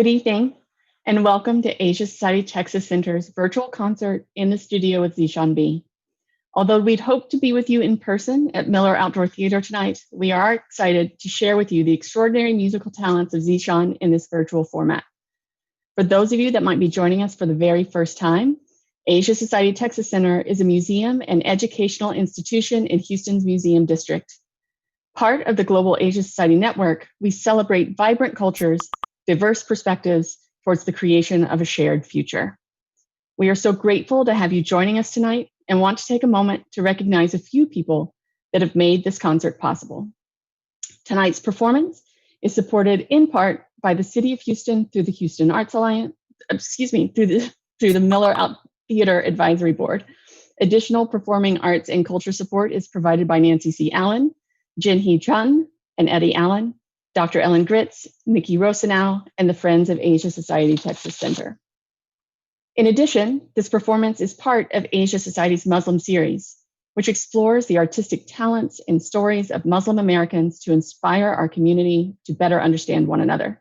Good evening, and welcome to Asia Society Texas Center's virtual concert in the studio with Zeshan B. Although we'd hoped to be with you in person at Miller Outdoor Theater tonight, we are excited to share with you the extraordinary musical talents of Zeshan in this virtual format. For those of you that might be joining us for the very first time, Asia Society Texas Center is a museum and educational institution in Houston's Museum District. Part of the Global Asia Society Network, we celebrate vibrant cultures, diverse perspectives towards the creation of a shared future. We are so grateful to have you joining us tonight and want to take a moment to recognize a few people that have made this concert possible. Tonight's performance is supported in part by the City of Houston through the Houston Arts Alliance, through the Miller Out Theater Advisory Board. Additional performing arts and culture support is provided by Nancy C. Allen, Jin Hee Chun, and Eddie Allen, Dr. Ellen Gritz, Nikki Rosenau, and the Friends of Asia Society Texas Center. In addition, this performance is part of Asia Society's Muslim series, which explores the artistic talents and stories of Muslim Americans to inspire our community to better understand one another.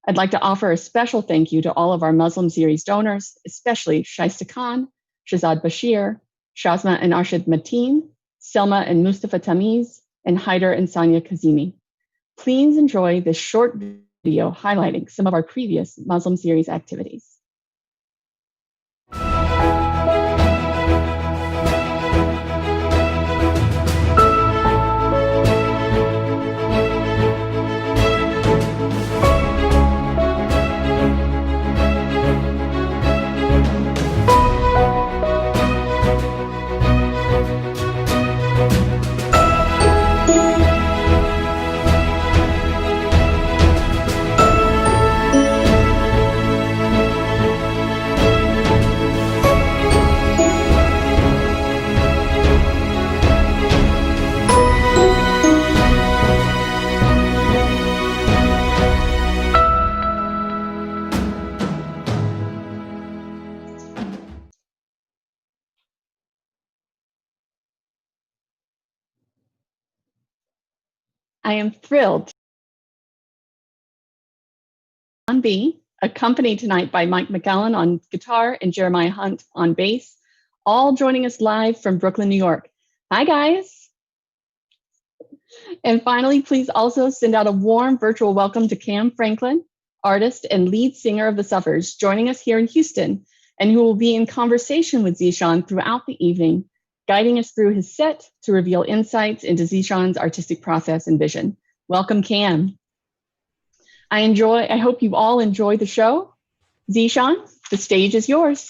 I'd like to offer a special thank you to all of our Muslim series donors, especially Shaista Khan, Shazad Bashir, Shazma and Arshid Mateen, Selma and Mustafa Tamiz, and Haider and Sanya Kazimi. Please enjoy this short video highlighting some of our previous Muslim series activities. I am thrilled on B, accompanied tonight by Mike McGowan on guitar and Jeremiah Hunt on bass, all joining us live from Brooklyn, New York. Hi, guys. And finally, please also send out a warm virtual welcome to Kam Franklin, artist and lead singer of The Suffers, joining us here in Houston, and who will be in conversation with Zeshan throughout the evening, guiding us through his set to reveal insights into Zeshan's artistic process and vision. Welcome, Kam. I hope you all enjoy the show. Zeshan, the stage is yours.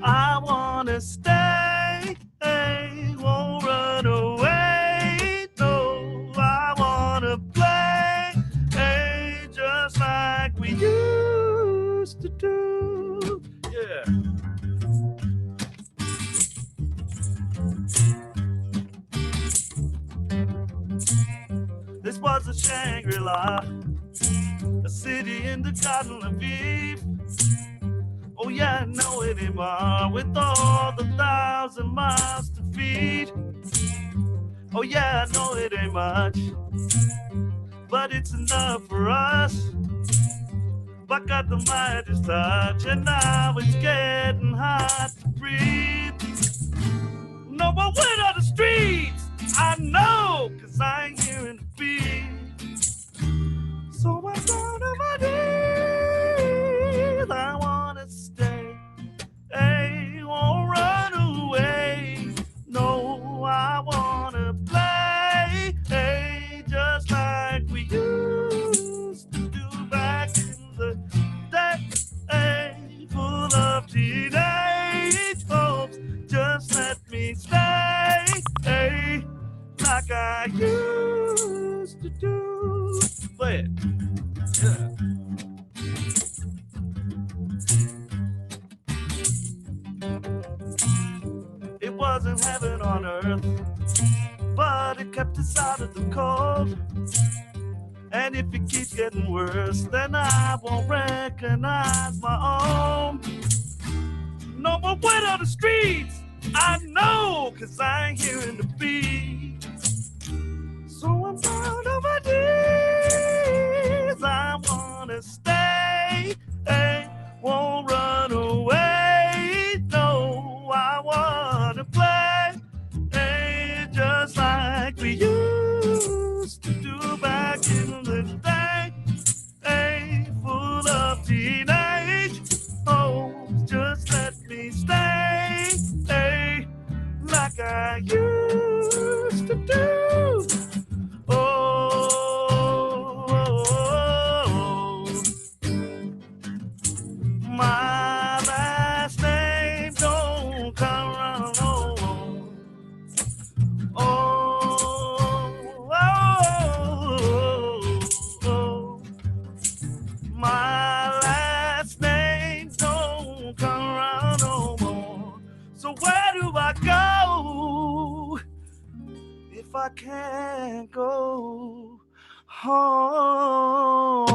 I wanna stay, won't run away. No, I wanna play, just like we used to do. Yeah. This was a Shangri-La, a city in the Garden of Eve. Oh yeah, I know it anymore, with all the 1,000 miles to feed. Oh yeah, I know it ain't much, but it's enough for us. But got the Midas touch, and now it's getting hard to breathe. No more wind on the streets, I know, cause I ain't hearing the beat. So I'm down on my knees, I wanna stay. Hey, won't run away. No, I wanna play. Hey, just like we used to do back in the day. Hey, full of teenage hopes. Just let me stay. Hey, like I used to do. Play it. Yeah. It wasn't heaven on earth, but it kept us out of the cold. And if it keeps getting worse, then I won't recognize my own. No more word on the streets, I know, cause I ain't hearing the beat. So I'm down on my knees, I wanna stay, hey, won't run away, no, I wanna play, hey, just like we used to do back in the day, hey, full of teenage hopes, just let me stay, hey, like I used to do. My last name don't come around no more. My last name don't come around no more. So where do I go if I can't go home?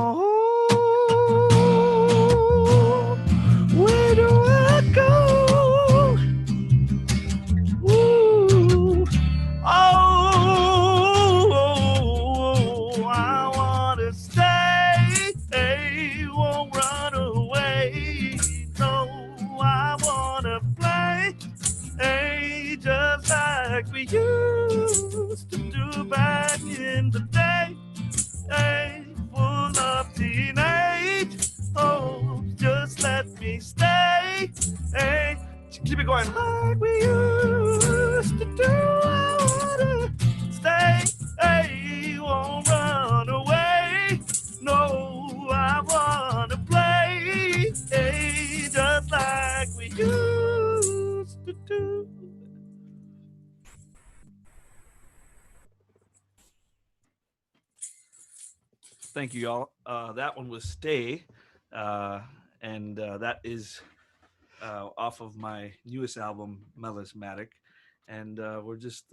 Where do I go? Ooh. Oh, I wanna stay. Hey, won't run away. No, I wanna play. Hey, just like we used to do back in the day. Hey, full of teenage hopes, just let me stay. Hey, keep it going like we used to do. I wanna stay. Hey, won't run away. No, I wanna play. Hey, just like we used to do. Thank you, y'all. That one was Stay, and that is off of my newest album, Melismatic. And we're just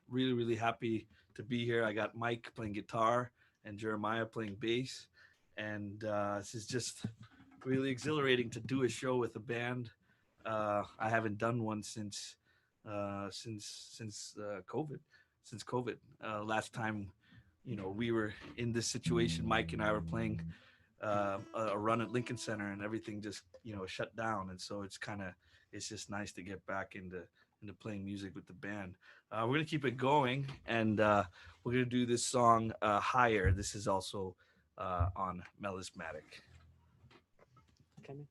really, really happy to be here. I got Mike playing guitar and Jeremiah playing bass. And this is just really exhilarating to do a show with a band. I haven't done one since COVID. Since COVID, last time, we were in this situation. Mike and I were playing a run at Lincoln Center, and everything just shut down. And so it's just nice to get back into playing music with the band. We're gonna keep it going, and we're gonna do this song "Higher." This is also on Melismatic. Come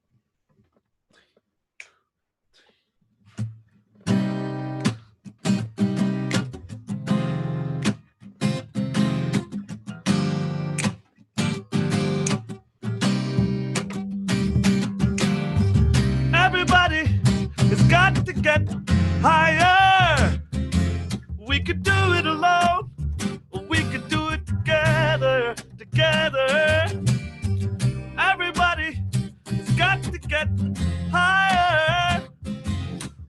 Everybody has got to get higher. We could do it alone, or we could do it together. Everybody has got to get higher.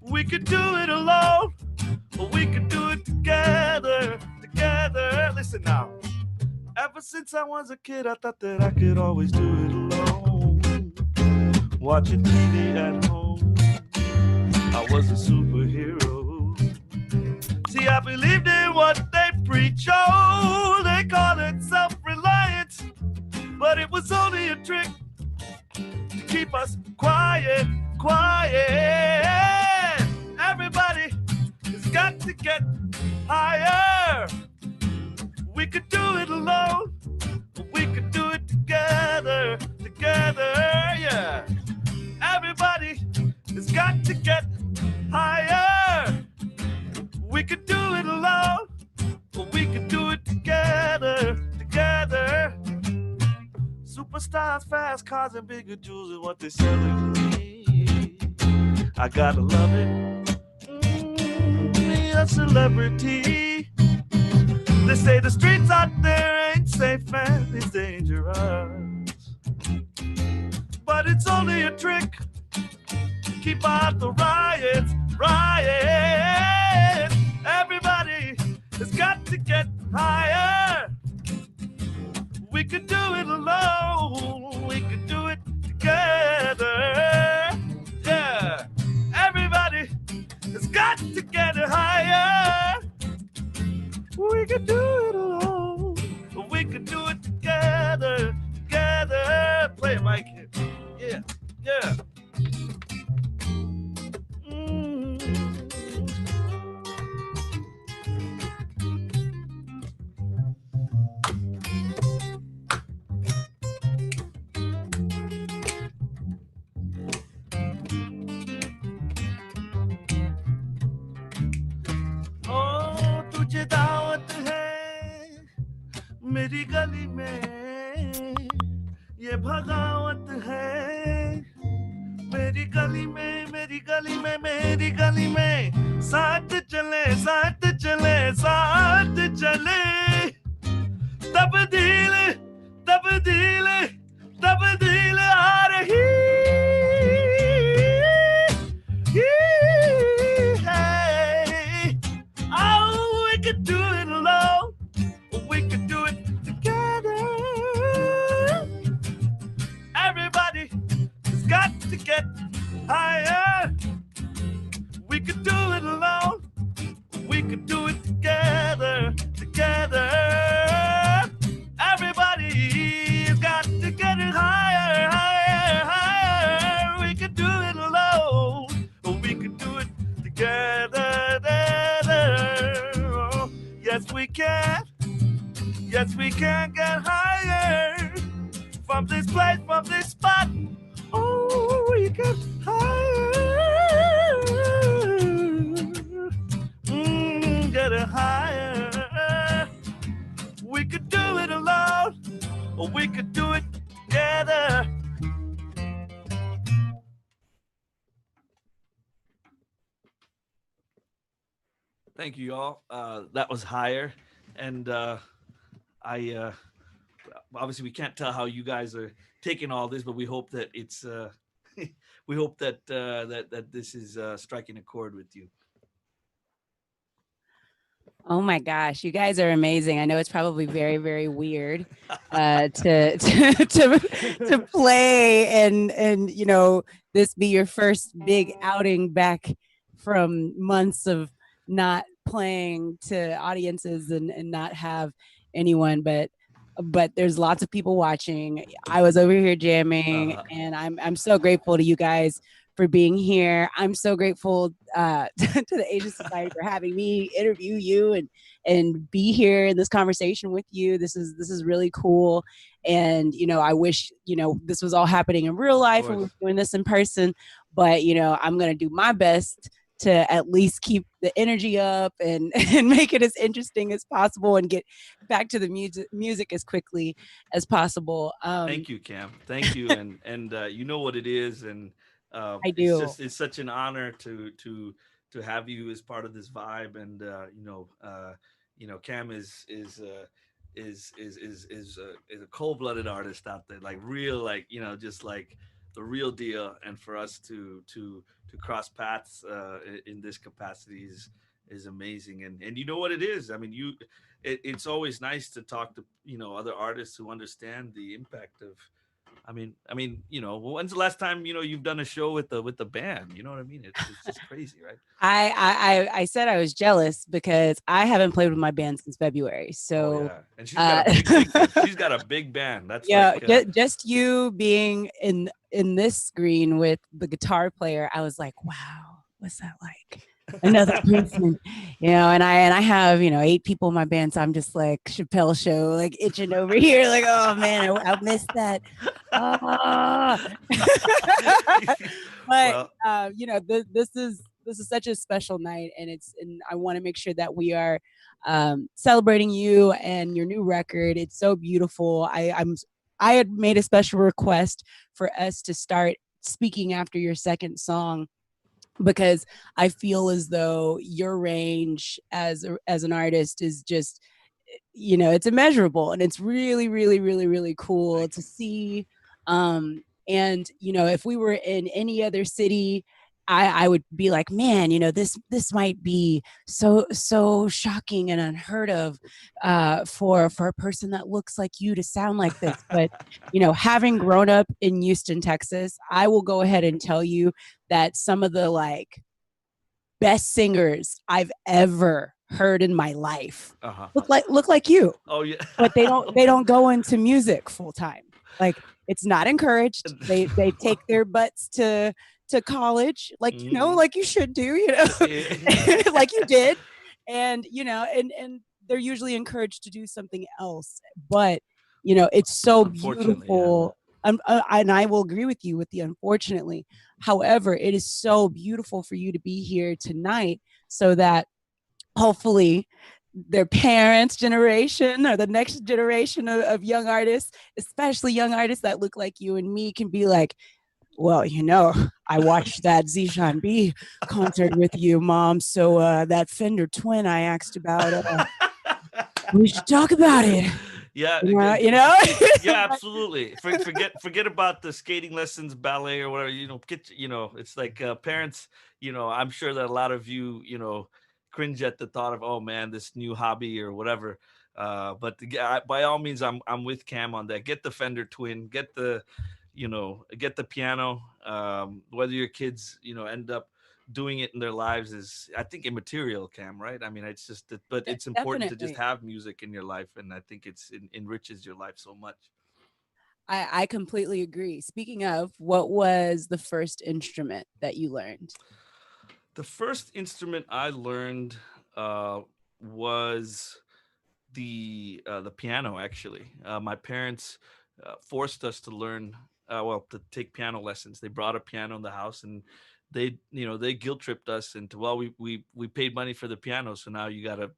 We could do it alone, or we could do it together. Listen now. Ever since I was a kid, I thought that I could always do it alone. Watching TV at home, I was a superhero. See, I believed in what they preach. Oh, they call it self-reliance, but it was only a trick to keep us quiet, quiet. Everybody has got to get higher. We could do it alone, but we could do it together, together, yeah. Everybody has got to get higher. We could do it alone, but we could do it together, together. Superstars, fast cars, and bigger jewels is what they selling me. I gotta love it. Be a celebrity. They say the streets out there ain't safe and it's dangerous, but it's only a trick. Keep out the riots, riots. Everybody has got to get higher. We could do it alone. We could do it together. Yeah. Everybody has got to get higher. We could do it alone. We could do it together. Together. Play it, Mike. Yeah. Yeah. तुझे दावत है मेरी गली में ये भगावत है मेरी गली में मेरी गली में मेरी गली में साथ चले साथ चले साथ चले तब्दील तब्दील तब्दील आ रही could do it alone, or we could do it together. Everybody has got to get higher. We could do it alone, or we could do it together, together. Everybody has got to get it higher, higher, higher. We could do it alone, or we could do it together. Yes, we can. Yes, we can get higher from this place, from this spot. Oh, we get higher. Get it higher. We could do it alone, or we could do it together. Thank you, y'all. That was higher, and I obviously we can't tell how you guys are taking all this, but we hope that it's we hope that that this is striking a chord with you. Oh my gosh, you guys are amazing. I know it's probably very, very weird to play and you know, this be your first big outing back from months of not playing to audiences and not have anyone, but there's lots of people watching. I was over here jamming, and I'm so grateful to you guys for being here. I'm so grateful to the Asian Society for having me interview you and be here in this conversation with you. This is really cool. And, you know, I wish, you know, this was all happening in real life and we were doing this in person, but, you know, I'm going to do my best to at least keep the energy up and make it as interesting as possible and get back to the music as quickly as possible. Thank you, Cam. Thank you. And you know what it is. And I do. It's such an honor to have you as part of this vibe. And Cam is a cold-blooded artist out there, like real, like, you know, just like the real deal. And for us to cross paths in this capacity is amazing. And you know what it is. I mean, it's always nice to talk to other artists who understand the impact of. When's the last time you've done a show with the band? You know what I mean? It's just crazy, right? I said I was jealous because I haven't played with my band since February. Oh So yeah, and she's got a big band. She's got a big band. That's yeah, like just you being in this screen with the guitar player, I was like, wow, what's that like? Another person, and I have 8 people in my band, so I'm just like Chappelle show, like itching over here, like oh man, I missed that. Ah. But well, this is such a special night, and I want to make sure that we are celebrating you and your new record. It's so beautiful. I had made a special request for us to start speaking after your second song because I feel as though your range as an artist is just it's immeasurable, and it's really really really really cool thank to you. see. And if we were in any other city, I would be like, man, this might be so shocking and unheard of for a person that looks like you to sound like this. But having grown up in Houston, Texas, I will go ahead and tell you that some of the like best singers I've ever heard in my life Uh-huh. look like you, Oh yeah. but they don't go into music full time. Like it's not encouraged. They take their butts to college, like Mhm. like you should do, Yeah. like you did, and and they're usually encouraged to do something else. But it's so Unfortunately, yeah. beautiful. And I will agree with you with the unfortunately. However, it is so beautiful for you to be here tonight so that hopefully their parents' generation or the next generation of young artists, especially young artists that look like you and me, can be like, well, I watched that Zeshan B concert with you, Mom. So that Fender Twin I asked about, we should talk about it. Yeah, You know? yeah, absolutely. Forget about the skating lessons, ballet, or whatever. It's like parents. I'm sure that a lot of you cringe at the thought of, oh man, this new hobby or whatever. By all means, I'm with Cam on that. Get the Fender Twin. Get the piano. Whether your kids end up doing it in their lives is, I think, immaterial, Cam, right? I mean, it's just that, but it's important to just Definitely. have music in your life, and I think it enriches your life so much. I completely agree. Speaking of, what was the first instrument that you learned? The first instrument I learned was the piano. Actually, my parents forced us to learn. To take piano lessons. They brought a piano in the house, and they guilt tripped us into, well, we paid money for the piano, so now you got to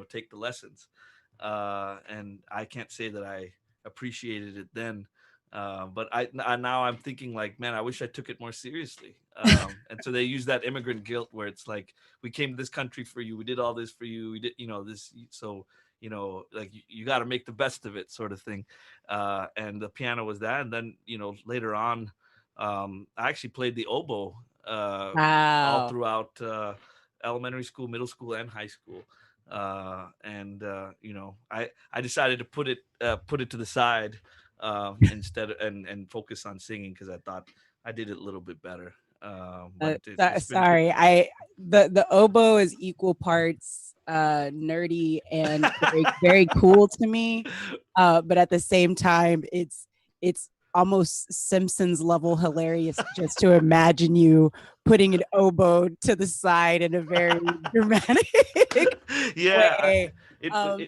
take the lessons. And I can't say that I appreciated it then. But now I'm thinking, like, man, I wish I took it more seriously. And so they use that immigrant guilt where it's like, we came to this country for you, we did all this for you, we did this, so like you got to make the best of it, sort of thing. And the piano was that, and then later on, I actually played the oboe all Wow. throughout elementary school, middle school, and high school. And I decided to put it to the side instead, and focus on singing, because I thought I did it a little bit better. But it's been pretty. Sorry, the oboe is equal parts nerdy and very very cool to me, but at the same time, it's almost Simpsons level hilarious just to imagine you putting an oboe to the side in a very dramatic Yeah, way. Um,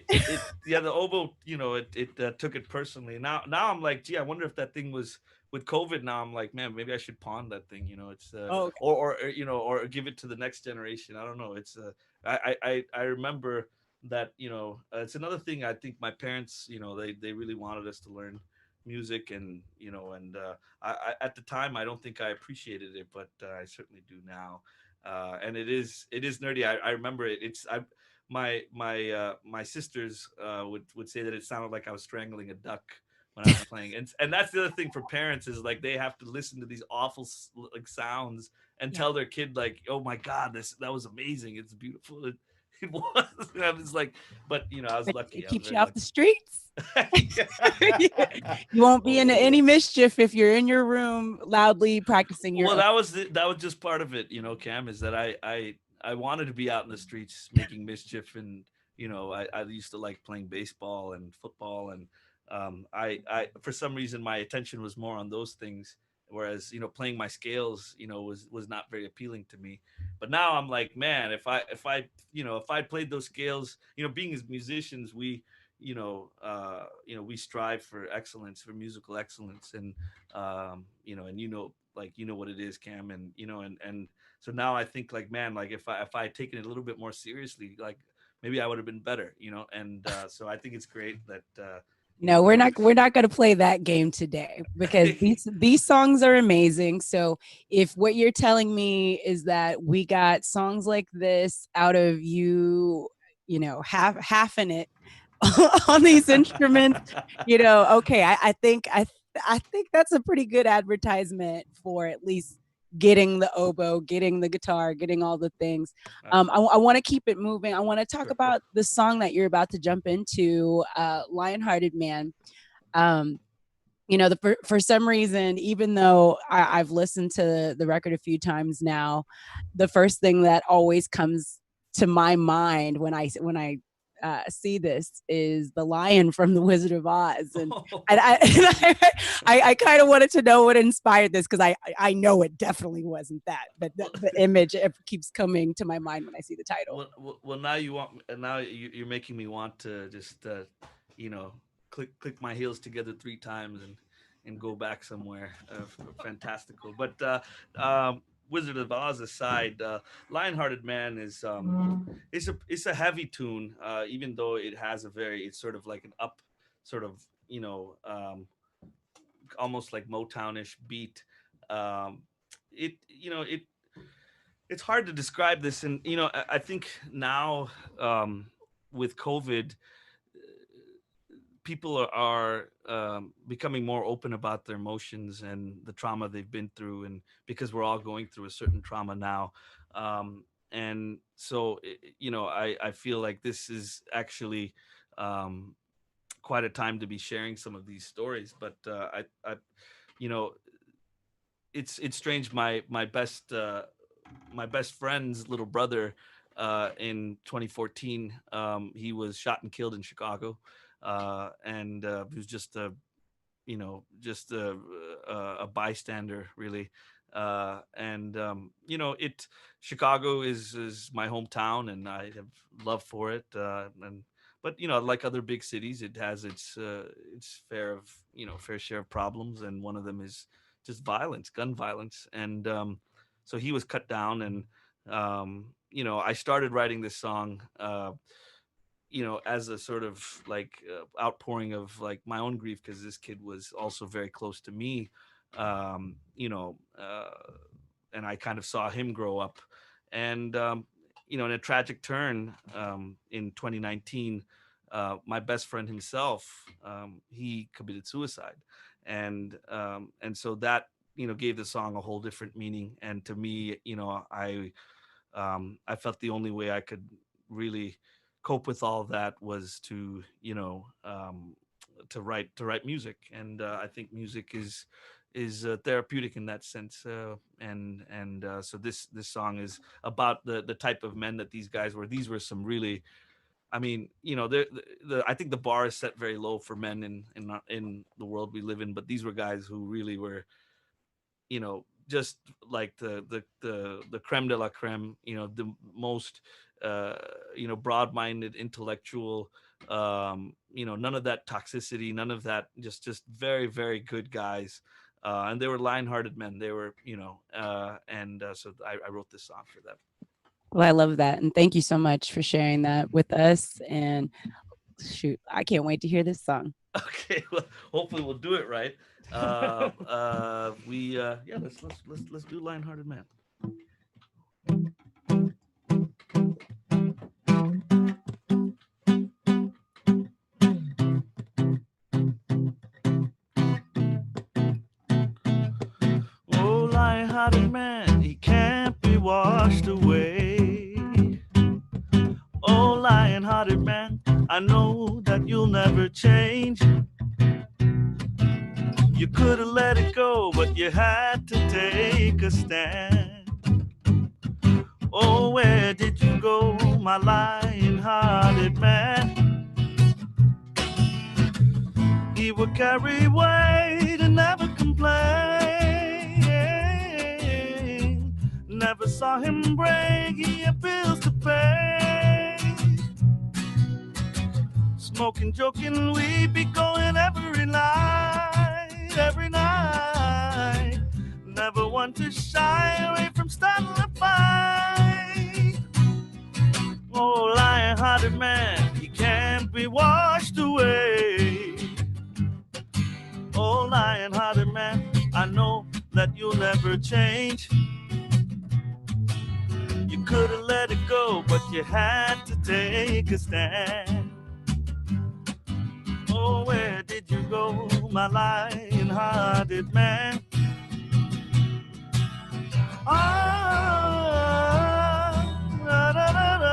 yeah, the oboe, it took it personally. Now I'm like, gee, I wonder if that thing was with COVID. Now I'm like, man, maybe I should pawn that thing. It's oh, or give it to the next generation. I don't know. It's I remember that, it's another thing. I think my parents, they really wanted us to learn music, and at the time, I don't think I appreciated it, but I certainly do now. And it is nerdy. I remember it. My sisters would say that it sounded like I was strangling a duck when I was playing. And that's the other thing for parents is like they have to listen to these awful like sounds and tell their kid like, oh my God, that was amazing. It's beautiful. It was. And I was like, but I was But lucky. it I was keeps you very off the streets. lucky. You won't be into Oh. any mischief if you're in your room loudly practicing your. Well, that was just part of it, Cam, is that I wanted to be out in the streets making mischief, and I used to like playing baseball and football, and I for some reason my attention was more on those things, whereas playing my scales was not very appealing to me. But now I'm like, man, if I played those scales, being as musicians, we strive for excellence, for musical excellence, and and like what it is, Cam, and and so now I think like, man, like if I had taken it a little bit more seriously, like maybe I would have been better, and so I think it's great that No, we're not going to play that game today because these songs are amazing. So if what you're telling me is that we got songs like this out of you, halving it on these instruments, okay, I think that's a pretty good advertisement for at least getting the oboe, getting the guitar, getting all the things. I want to keep it moving. I want to talk about the song that you're about to jump into, Lionhearted Man. For some reason, even though I've listened to the record a few times now, the first thing that always comes to my mind when I see this is the lion from the Wizard of Oz, and I kind of wanted to know what inspired this, because I know it definitely wasn't that, but the image keeps coming to my mind when I see the title. Well, now you're making me want to just click my heels together 3 times and go back somewhere fantastical. But Wizard of Oz aside, Lionhearted Man is it's a heavy tune, even though it has it's sort of like an up sort of almost like Motownish beat. It it's hard to describe this, and I think now with COVID, people are becoming more open about their emotions and the trauma they've been through, and because we're all going through a certain trauma now, and so I feel like this is actually quite a time to be sharing some of these stories. But I it's strange. My best friend's little brother, in 2014, he was shot and killed in Chicago, and he was just a bystander, really. And it Chicago is my hometown, and I have love for it. But like other big cities, it has its fair share of problems, and one of them is just violence, gun violence. And so he was cut down, and I started writing this song as a sort of like outpouring of like my own grief, because this kid was also very close to me, and I kind of saw him grow up. And in a tragic turn, in 2019, my best friend himself, he committed suicide, and so that gave the song a whole different meaning. And to me, I felt the only way I could really cope with all that was to write music. And I think music is therapeutic in that sense. And so this song is about the type of men that these guys were. These were some really, I mean, I think the bar is set very low for men in the world we live in, but these were guys who really were, just like the creme de la creme, the most broad-minded, intellectual, none of that toxicity, none of that, just very, very good guys. And they were lion-hearted men. They were, and so I wrote this song for them. Well, I love that, and thank you so much for sharing that with us. And shoot, I can't wait to hear this song. Okay, well, hopefully we'll do it right. Let's do Lionhearted Man. lion-hearted man, he can't be washed away. Oh, lion-hearted man, I know that you'll never change. You could have let it go, but you had to take a stand. Oh, where did you go, my lion-hearted man? He would carry weight and never complain. Never saw him break, he had bills to pay. Smoking, joking, we'd be going every night, every night. Never want to shy away from starting a fight. Oh, lion-hearted man, he can't be washed away. Oh, lion-hearted man, I know that you'll never change. You could have let it go, but you had to take a stand. Oh, where did you go, my lion-hearted man? Ah, da, da, da, da.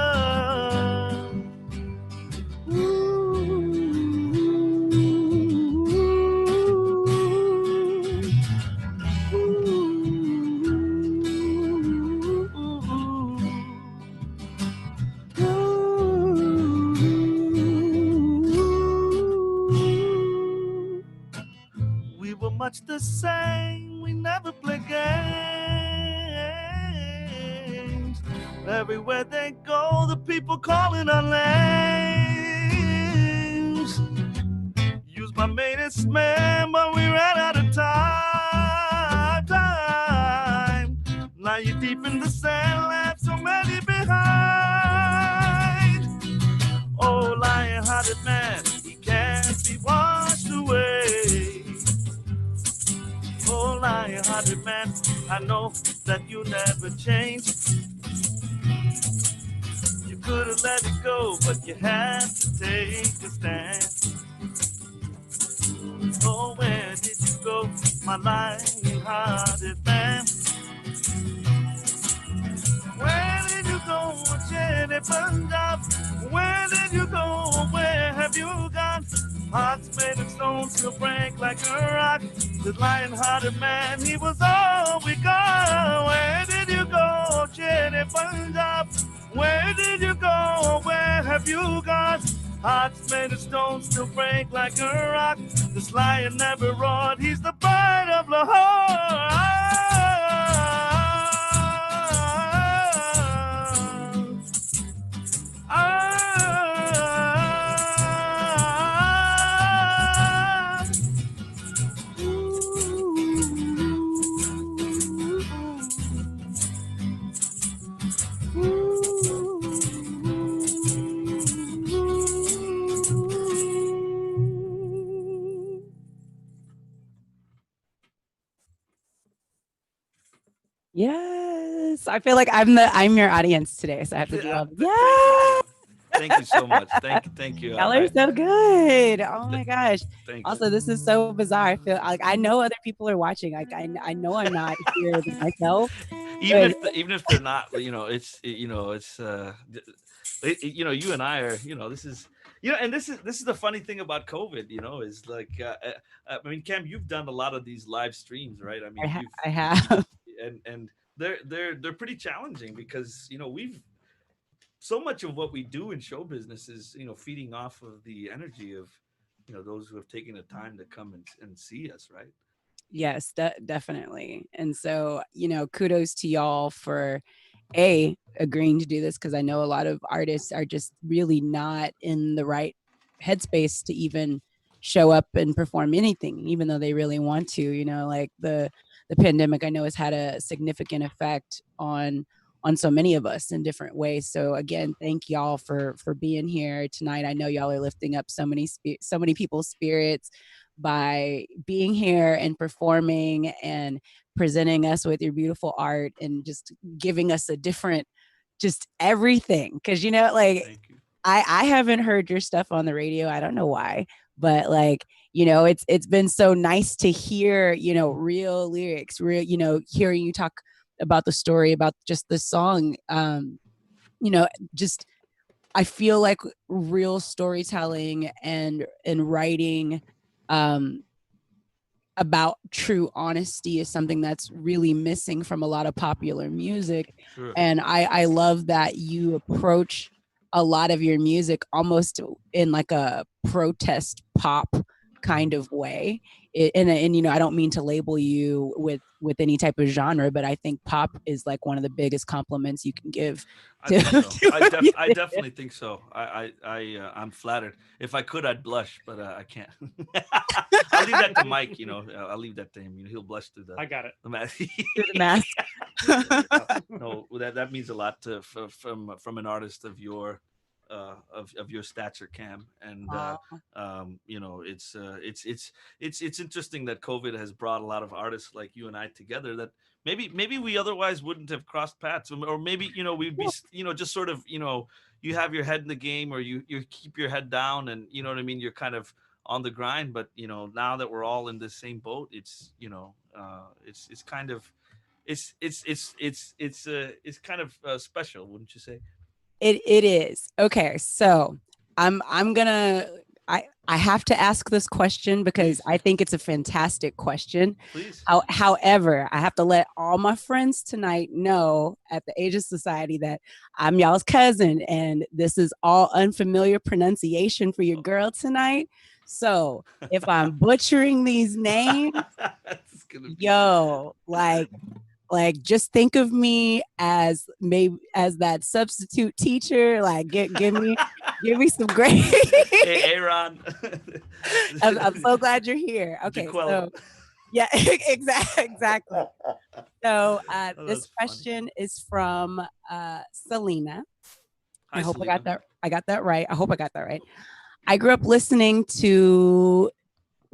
We were much the same, we never played games. Everywhere they go, the people calling our names. Use my maidest man, but we ran out of time. Now you're deep in the sand, left so many behind. Oh, lion-hearted man, he can't be washed away. Oh, lion-hearted man, I know that you never change. You could have let it go, but you had to take a stand. Oh, where did you go, my lion-hearted man? Where did you go, Jenny Punjab? Where did you go? Where have you gone? Hearts made of stone still break like a rock. The lion-hearted man, he was all we got. Where did you go, Jenny Punjab? Where did you go? Where have you gone? Hearts made of stone still break like a rock. This lion never roared, he's the bird of Lahore. Yes, I feel like I'm your audience today, so I have to do all. Yeah, Thank you so much. Thank you. y'all are so good. Oh my gosh. Thank you. Also, this is so bizarre. I feel like I know other people are watching. Like I know I'm not here myself. Even if they're not, you know, it's you know you and I are, this is, and this is the funny thing about COVID, is like I mean, Cam, you've done a lot of these live streams, right? I mean, I have. and they're pretty challenging because we've so much of what we do in show business is feeding off of the energy of those who have taken the time to come and see us, right? Yes, definitely. And so, kudos to y'all for agreeing to do this, because I know a lot of artists are just really not in the right headspace to even show up and perform anything, even though they really want to. Like the pandemic, I know, has had a significant effect on so many of us in different ways. So again, thank y'all for being here tonight. I know y'all are lifting up so many people's spirits by being here and performing and presenting us with your beautiful art and just giving us a different, just everything. Because like, Thank you. I haven't heard your stuff on the radio. I don't know why, but like, it's been so nice to hear, real lyrics, real, hearing you talk about the story, about just the song. Just I feel like real storytelling and writing about true honesty is something that's really missing from a lot of popular music. Sure. And I love that you approach a lot of your music almost in like a protest pop kind of way. And I don't mean to label you with any type of genre, but I think pop is like one of the biggest compliments you can give I to, think so. to I definitely think so. I'm flattered. If I could, I'd blush, but I can't. I'll leave that to Mike. I'll leave that to him. He'll blush through I got it. the mask. the mask. No, that means a lot from an artist of your of your stature, Cam. And it's interesting that COVID has brought a lot of artists like you and I together that maybe we otherwise wouldn't have crossed paths, or maybe we'd be just sort of you have your head in the game, or you keep your head down, and you know what I mean, you're kind of on the grind. But now that we're all in the same boat, it's it's kind of it's kind of special, wouldn't you say? It is. Okay, so I'm gonna I have to ask this question because Please. I think it's a fantastic question. Please. However, I have to let all my friends tonight know at the Aegis Society that I'm y'all's cousin, and this is all unfamiliar pronunciation for your girl tonight. So if I'm butchering these names, It's gonna be- yo, like just think of me as maybe as that substitute teacher. Like give me some great. Hey, Aaron. I'm so glad you're here. Okay, so yeah, exactly. So this question is from Selena. Hi, I hope Selena. I got that right. I hope I got that right. I grew up listening to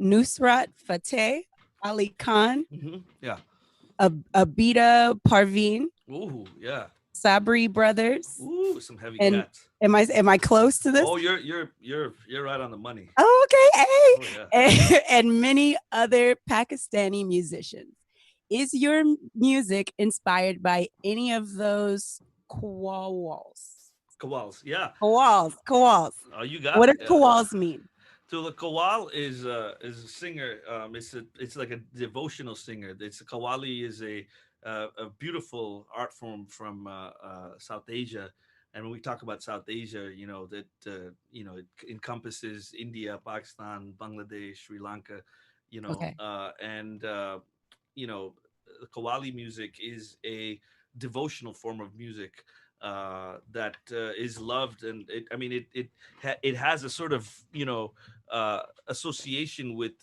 Nusrat Fateh Ali Khan. Mm-hmm. Yeah. Abida Parveen, Ooh, yeah. Sabri Brothers. Ooh, some heavy And cats. am I close to this? Oh, you're right on the money. Oh, okay, hey. Oh, yeah. And many other Pakistani musicians. Is your music inspired by any of those qawwals? Kawals, yeah. Qawwals. Oh, you got What it. does qawwals mean? So the kawal is a singer. It's like a devotional singer. It's kawali is a beautiful art form from South Asia. And when we talk about South Asia, that it encompasses India, Pakistan, Bangladesh, Sri Lanka, Okay. and the kawali music is a devotional form of music that is loved, and it has a sort of association with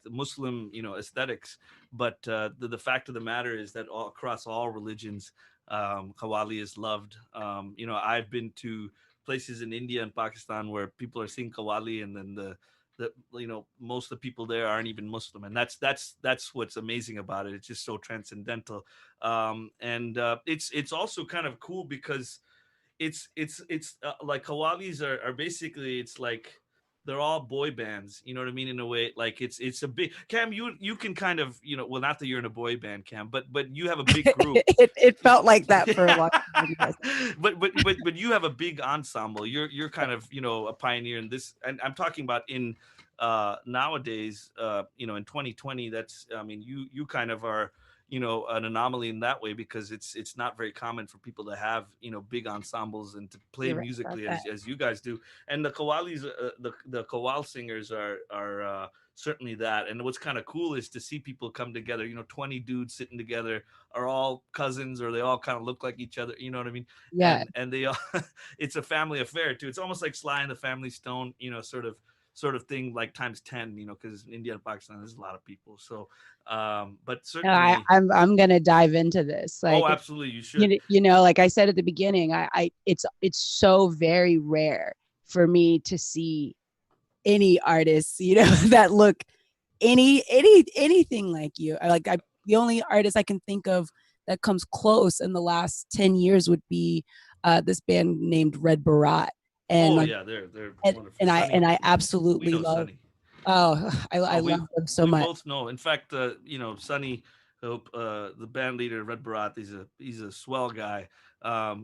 Muslim aesthetics, but the fact of the matter is that across all religions, Qawwali is loved. I've been to places in India and Pakistan where people are singing Qawwali, and then the most of the people there aren't even Muslim, and that's what's amazing about it. It's just so transcendental, and it's also kind of cool because it's like Qawwalis are basically, it's like they're all boy bands, you know what I mean, in a way. Like it's a big Cam, you can kind of, well, not that you're in a boy band, Cam, but you have a big group. it felt like that for a while. but you have a big ensemble. You're kind of a pioneer in this, and I'm talking about in nowadays, in 2020. That's, I mean, you kind of are an anomaly in that way, because it's not very common for people to have big ensembles and to play You're right musically about as you guys do. And the Qawwalis, the Qawwal singers are certainly that. And what's kind of cool is to see people come together. 20 dudes sitting together, are all cousins, or they all kind of look like each other. You know what I mean? Yeah. And they all, it's a family affair too. It's almost like Sly and the Family Stone, sort of thing, like times 10, because in India and Pakistan there's a lot of people. So but certainly I'm gonna dive into this. Like, oh, absolutely, you should. Like I said at the beginning, it's so very rare for me to see any artists that look anything like you. The only artist I can think of that comes close in the last 10 years would be this band named Red Barat. And Oh like, yeah, they're and, wonderful. and I Sunny, and I we absolutely know love. Sunny. Oh, I Oh, love them so we much. both know. In fact, Sonny, the band leader Red Barat, he's a swell guy.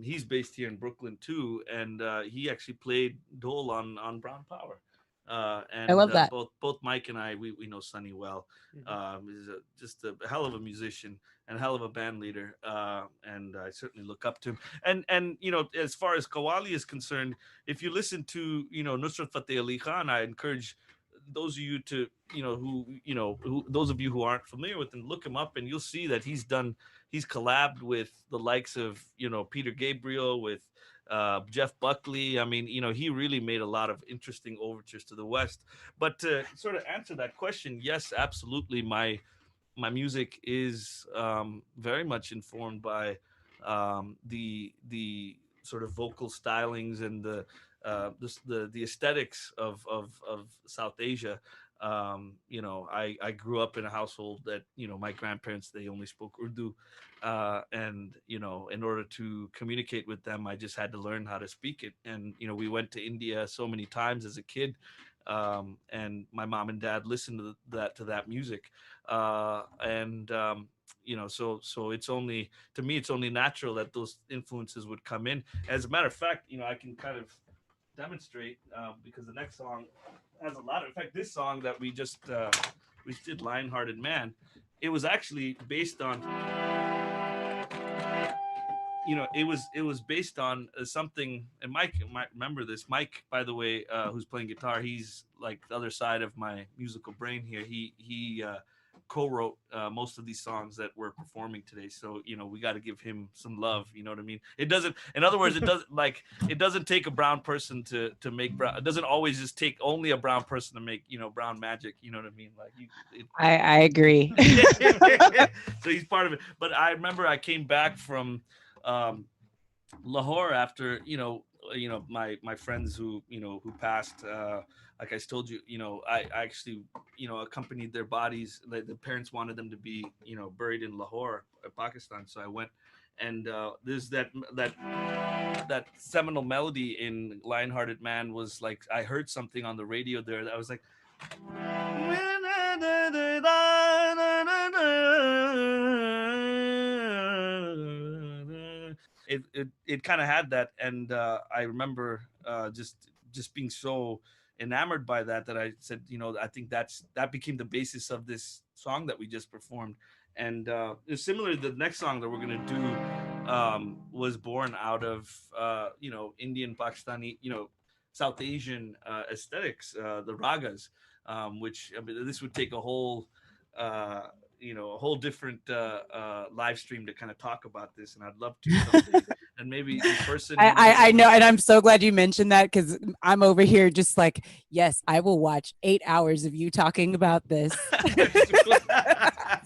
He's based here in Brooklyn too, and he actually played Dole on Brown Power. I And love that. both Mike and I, we know Sonny well. Mhm. He's just a hell of a musician and a hell of a band leader, and I certainly look up to him. And as far as Qawwali is concerned, if you listen to Nusrat Fateh Ali Khan, I encourage those of you to those of you who aren't familiar with him, look him up, and you'll see that he's collabed with the likes of Peter Gabriel, with Jeff Buckley. I mean, he really made a lot of interesting overtures to the West. But to sort of answer that question, yes, absolutely, my music is very much informed by the sort of vocal stylings and the aesthetics of South Asia. I grew up in a household that my grandparents, they only spoke Urdu, and in order to communicate with them, I just had to learn how to speak it. And we went to India so many times as a kid, and my mom and dad listened to that music, and so it's only to me it's only natural that those influences would come in. As a matter of fact, I can kind of demonstrate, because the next song has a lot of. In fact, this song that we did, "Lion-Hearted Man," it was actually based on. It was based on something, and Mike might remember this. Mike, by the way, who's playing guitar, he's like the other side of my musical brain here. He co-wrote most of these songs that we're performing today, so we got to give him some love. You know what I mean? It doesn't, in other words, it doesn't take a brown person to make brown. It doesn't always just take only a brown person to make brown magic. You know what I mean? Like I agree. so he's part of it. But I remember I came back from um, Lahore after my friends who passed. Like I told you, I actually accompanied their bodies. The parents wanted them to be buried in Lahore, Pakistan. So I went, and there's that seminal melody in "Lion-Hearted Man" was like I heard something on the radio there that I was like. It kind of had that, and I remember just being so enamored by that I said, I think that became the basis of this song that we just performed. And it's similar. The next song that we're gonna do was born out of Indian, Pakistani, South Asian aesthetics, the ragas, which I mean, this would take uh, a whole different live stream to kind of talk about this, and I'd love to someday. And maybe the person who I know, and I'm so glad you mentioned that because I'm over here just like, yes, I will watch 8 hours of you talking about this. well,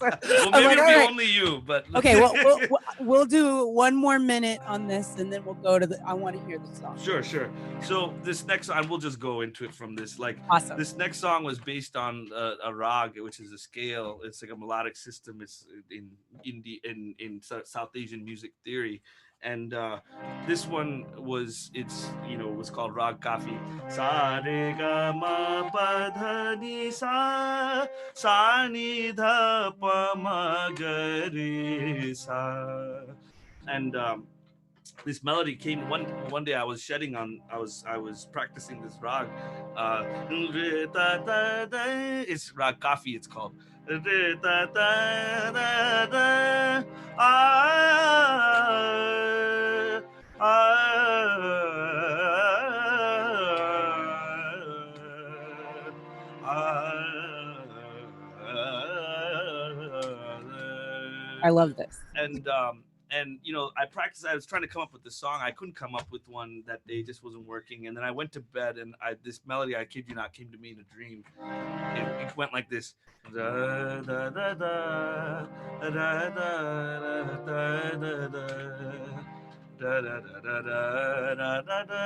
I'm maybe like, it'll all be right. only you, but Okay, well, we'll do one more minute on this, and then we'll go to the. I want to hear the song. Sure. So this next song, we'll just go into it from this. Like, Awesome. this next song was based on a rag, which is a scale. It's like a melodic system. It's in South Asian music theory, and this one was called rag kafi. Sa re ga ma pa dha ni sa ni dha pa ma ga re sa. And this melody came one day. I was practicing this rag. It's rag kafi, it's called. I love this. And I practiced. I was trying to come up with the song. I couldn't come up with one that day. It just wasn't working. And then I went to bed, and this melody, I kid you not, came to me in a dream. It went like this. Da, da, da, da, da, da, da, da, da, da. Da, da, da, da, da, da, da, da, da.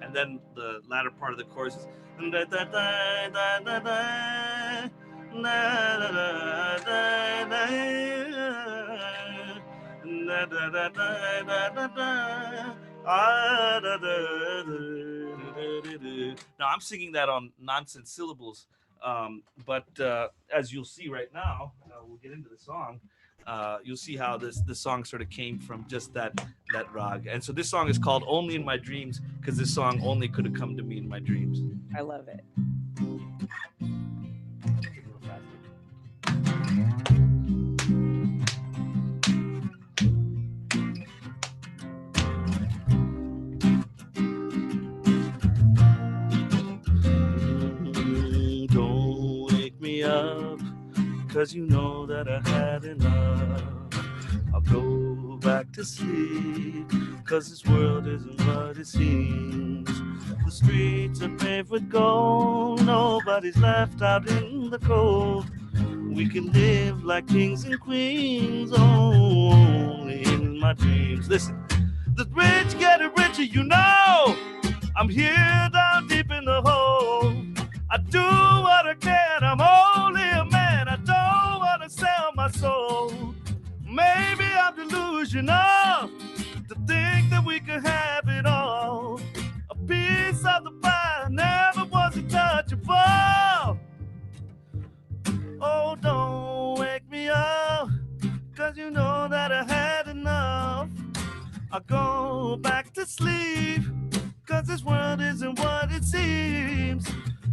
And then the latter part of the chorus is da, da, da, da, da, da. Na, na, na, na, na, Now I'm singing that on nonsense syllables, but as you'll see right now, we'll get into the song. You'll see how this song sort of came from just that rag, and so this song is called "Only in My Dreams" because this song only could have come to me in my dreams. I love it. Don't wake me up, 'cause you know that I had enough. I'll go back to sleep, 'cause this world isn't what it seems. The streets are paved with gold, nobody's left out in the cold. We can live like kings and queens, only in my dreams. Listen, the rich getting richer, you know. I'm here down deep in the hole. I do what I can, I'm only a man. I don't want to sell my soul. Maybe I'm delusional to think that we could have it all. A piece of the pie never was untouchable. Oh, don't wake me up, 'cause you know that I had enough. I'll go back to sleep, 'cause this world isn't what it seems.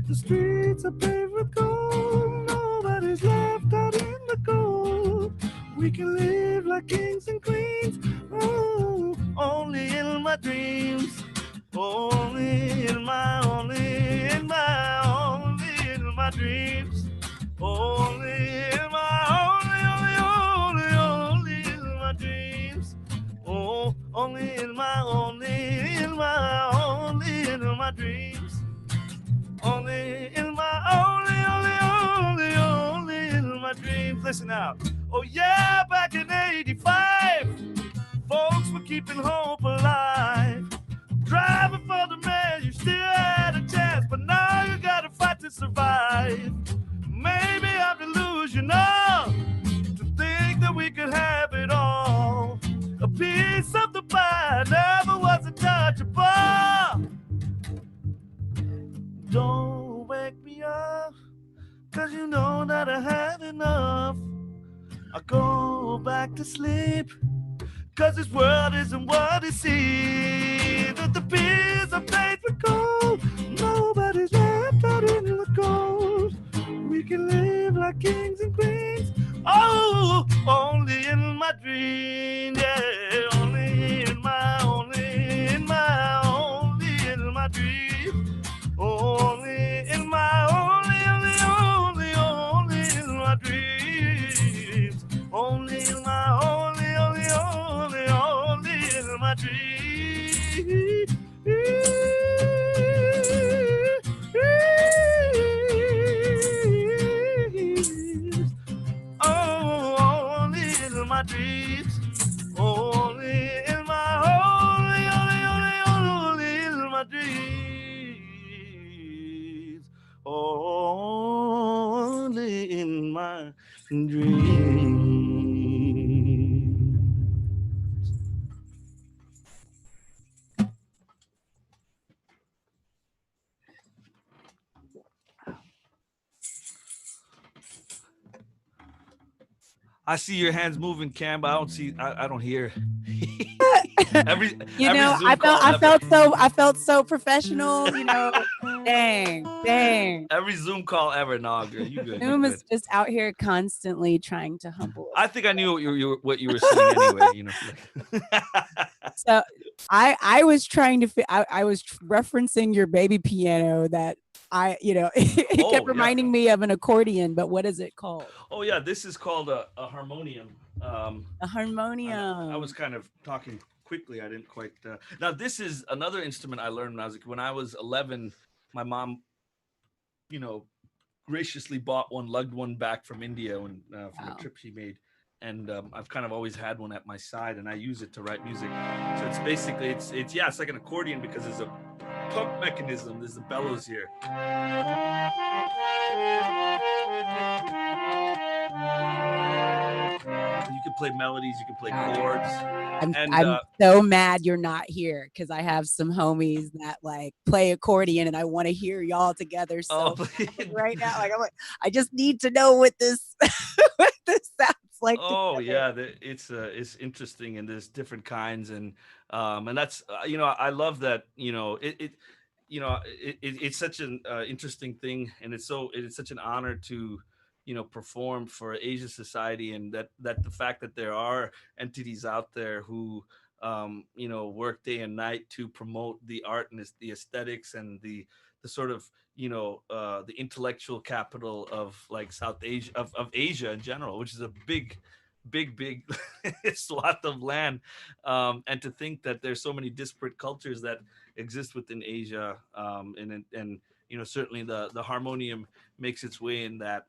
The streets are paved with gold, nobody's left out in the cold. We can live like kings and queens, oh, only in my dreams. Only in my dreams. Only in my only in my dreams. Oh, only in my in my dreams. Only in my only in my dreams. Listen out. Oh yeah, back in 85, folks were keeping hope alive. Driving for the man, you still had a chance, but now you gotta fight to survive. Maybe I'm delusional to think that we could have it all. A piece of the pie never was untouchable. Don't wake me up, 'cause you know that I had enough. I go back to sleep, 'cause this world isn't what it seems. That the peers are paid for gold, nobody's left out in the cold. We can live like kings and queens, oh, only in my dream, yeah. Only in my dream. Only in my only in my dreams. Only in my only in my dreams. Oh, only in my dreams. Only in my only in my dreams. Only in my dreams. I see your hands moving, Cam, but I don't see. I don't hear. every Zoom call I felt so professional. Dang. Every Zoom call ever. No, girl, you good. Zoom is just out here constantly trying to humble us. I think I knew what you were saying anyway. So I was trying to. I was referencing your baby piano that it kept reminding me of an accordion, but what is it called? Oh yeah, this is called a harmonium. A harmonium. I was kind of talking quickly. I didn't quite. Now this is another instrument I learned when I was 11. My mom, graciously bought one, lugged one back from India from a trip she made, and I've kind of always had one at my side, and I use it to write music. So it's basically it's like an accordion because there's a pump mechanism. There's the bellows here. You can play melodies, you can play God. chords, and I'm so mad you're not here because I have some homies that like play accordion and I want to hear y'all together oh, so bad right now. Like I'm like, I just need to know what this what this sounds like oh together. yeah, it's interesting, and there's different kinds, and that's I love that it's such an interesting thing, and it's such an honor to perform for Asia Society, and that the fact that there are entities out there who work day and night to promote the art and the aesthetics and the sort of the intellectual capital of like South Asia of Asia in general, which is a big swath of land, and to think that there's so many disparate cultures that exist within Asia, and certainly the harmonium makes its way in that.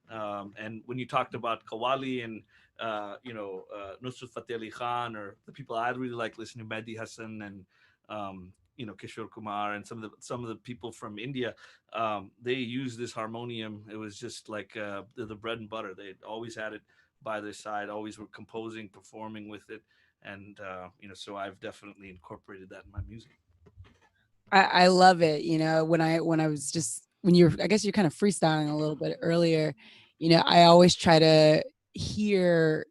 And when you talked about Kawali and Nusrat Fateh Ali Khan, or the people I really like listening to, Mehdi Hassan and Kishore Kumar, and some of the people from India, they use this harmonium. It was just like the bread and butter. They always had it by their side, always were composing, performing with it, and so I've definitely incorporated that in my music. I love it. You know, when I was just when you're I guess you're kind of freestyling a little bit earlier, I always try to hear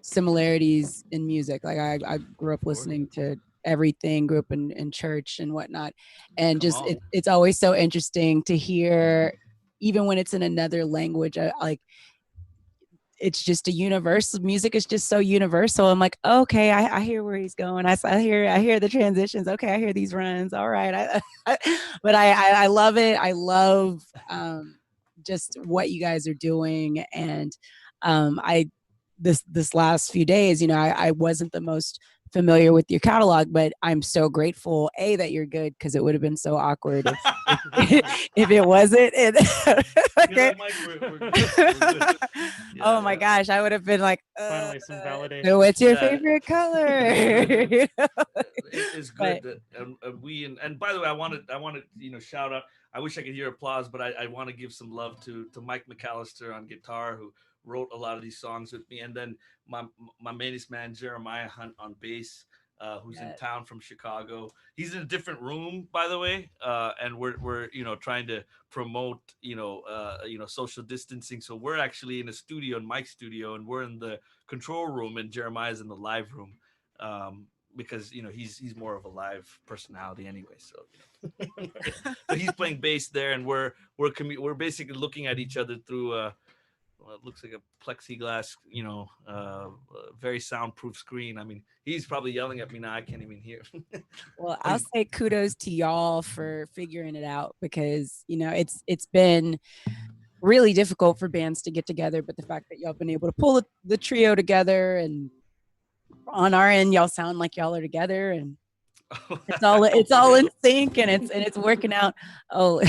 similarities in music. Like I grew up Of course, listening to everything, grew up in church and whatnot. And come just on. it's always so interesting to hear even when it's in another language. Like it's just a universal music is just so universal. I'm like, okay, I hear where he's going. I hear the transitions. Okay, I hear these runs. All right. But I love it. I love just what you guys are doing. And I this last few days, I wasn't the most familiar with your catalog, but I'm so grateful that you're good because it would have been so awkward if it wasn't. And, You're okay. like, Mike, we're good. We're good. Oh Yeah, my yeah. gosh, I would have been like, Finally, some so validation. what's your Yeah, favorite color? it's But good that and by the way, I wanted shout out. I wish I could hear applause, but I want to give some love to Mike McAllister on guitar, who wrote a lot of these songs with me, and then my mainest man Jeremiah Hunt on bass, who's in yeah, town from Chicago. He's in a different room, by the way, and we're trying to promote social distancing. So we're actually in a studio, in Mike's studio, and we're in the control room, and Jeremiah's in the live room. Because he's more of a live personality anyway, so so he's playing bass there, and we're basically looking at each other through well, it looks like a plexiglass, very soundproof screen. I mean, he's probably yelling at me now. I can't even hear. well, But I'll say kudos to y'all for figuring it out because it's been really difficult for bands to get together, but the fact that y'all been able to pull the trio together and on our end, y'all sound like y'all are together and it's all in sync and it's working out. Oh,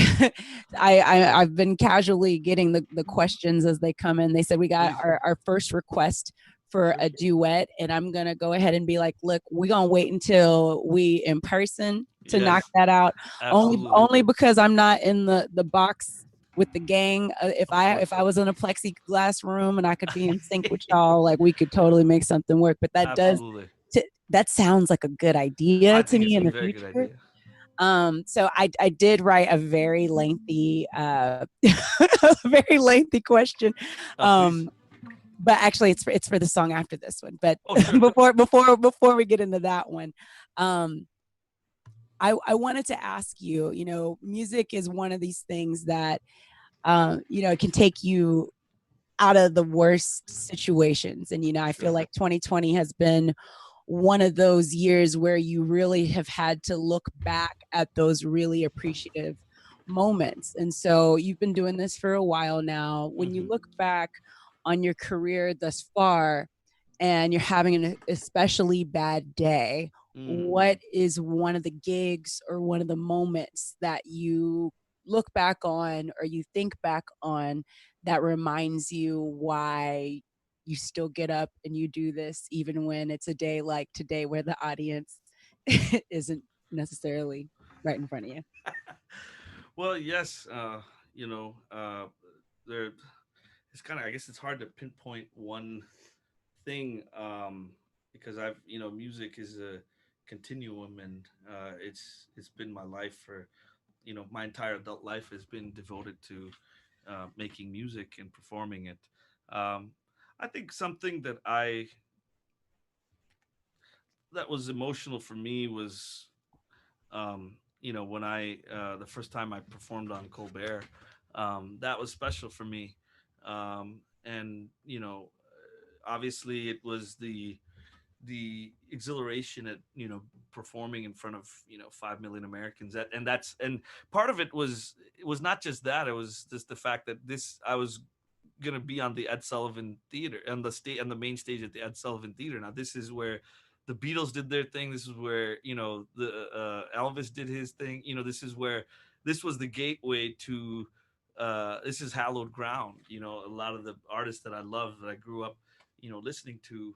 I've been casually getting the questions as they come in. They said we got Please. our first request for Sure. a duet, and I'm gonna go ahead and be like, look, we're gonna wait until we in person to knock Yes, that out. absolutely. Only because I'm not in the box with the gang. Of If course. I was in a plexiglass room and I could be in sync with y'all, like we could totally make something work. But Absolutely. that sounds like a good idea I to think me it's a in the very good future. idea. So I did write a very lengthy a very lengthy question. Please. Um, but actually it's for the song after this one. But Oh, sure. before we get into that one, um, I wanted to ask you, music is one of these things that it can take you out of the worst situations. And I feel Sure. like 2020 has been one of those years where you really have had to look back at those really appreciative moments. And so you've been doing this for a while now. When you Hmm. look back on your career thus far and you're having an especially bad day, Mm. what is one of the gigs or one of the moments that you look back on or you think back on that reminds you why you still get up and you do this even when it's a day like today where the audience isn't necessarily right in front of you? Well, yes. You know, there. it's kind of, I guess it's hard to pinpoint one thing, because I've, music is a continuum, and it's been my life for, my entire adult life has been devoted to making music and performing it. Um, I think something that was emotional for me was, when I the first time I performed on Colbert. That was special for me. And obviously it was the exhilaration at performing in front of 5 million Americans. And part of it was not just that. It was just the fact that this I was gonna be on the Ed Sullivan Theater, and the main stage at the Ed Sullivan Theater. Now this is where the Beatles did their thing. This is where the Elvis did his thing. This was the gateway to, this is hallowed ground. A lot of the artists that I love, that I grew up listening to,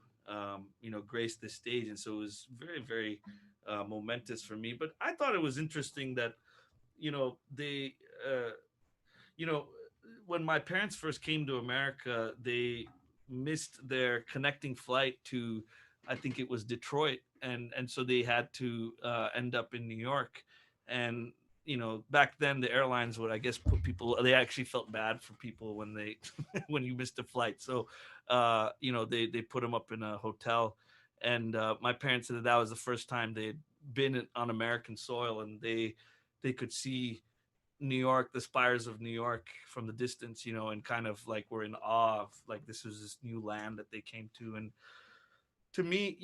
grace this stage, and so it was very, very momentous for me. But I thought it was interesting that they you know, when my parents first came to America, they missed their connecting flight to, I think it was Detroit, and so they had to end up in New York. And back then the airlines would, I guess, put people. They actually felt bad for people when they when you missed a flight. So they put them up in a hotel, and my parents said that was the first time they had been on American soil, and they could see New York, the spires of New York from the distance, and kind of like were in awe of, like, this was this new land that they came to. And to me,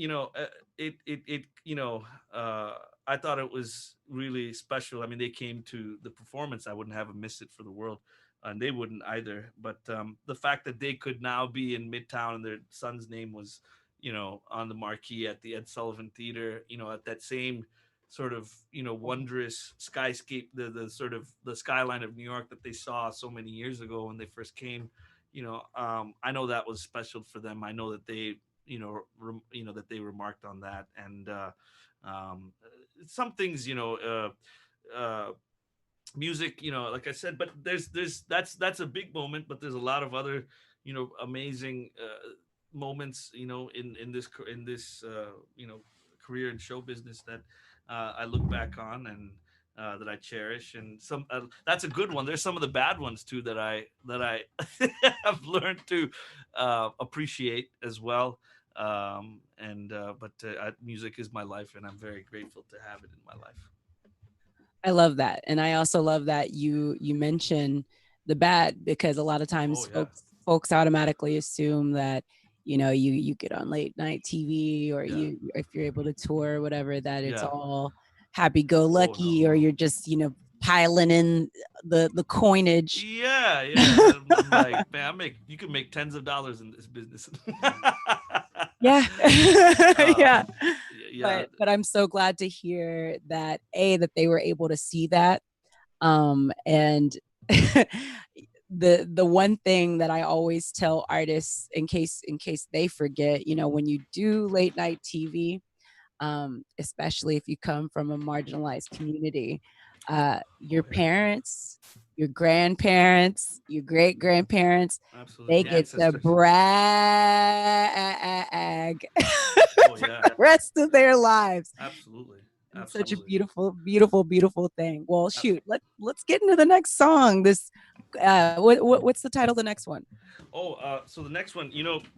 uh, I thought it was really special. I mean, they came to the performance. I wouldn't have them miss it for the world, and they wouldn't either. But the fact that they could now be in Midtown, and their son's name was, on the marquee at the Ed Sullivan Theater, at that same sort of wondrous skyscape, the sort of the skyline of New York that they saw so many years ago when they first came. I know that was special for them. I know that they that they remarked on that. And um, some things, music, like I said. But there's that's a big moment, but there's a lot of other amazing moments, in this career in show business that I look back on, and that I cherish. And some that's a good one. There's some of the bad ones too that I have learned to appreciate as well. And but music is my life, and I'm very grateful to have it in my life. I love that. And I also love that you mention the bad, because a lot of Oh times yeah. folks automatically assume that, you get on late night TV, or Yeah. if you're able to tour or whatever, that it's Yeah. all happy go Oh no. lucky, or you're just, piling in the coinage. Yeah, yeah. I'm like, man, you can make tens of dollars in this business. Yeah. uh, Yeah. yeah. But I'm so glad to hear that that they were able to see that. And the one thing that I always tell artists, in case they forget, when you do late night TV, especially if you come from a marginalized community, your Oh yeah. parents, your grandparents, your great grandparents, Absolutely. they The get to ancestors. brag Oh for yeah. the rest of their lives. Absolutely. And it's such a Absolutely. beautiful, beautiful, beautiful thing. Well, Abs- shoot, let's get into the next song. This, what's the title of the next one? Oh, so the next one,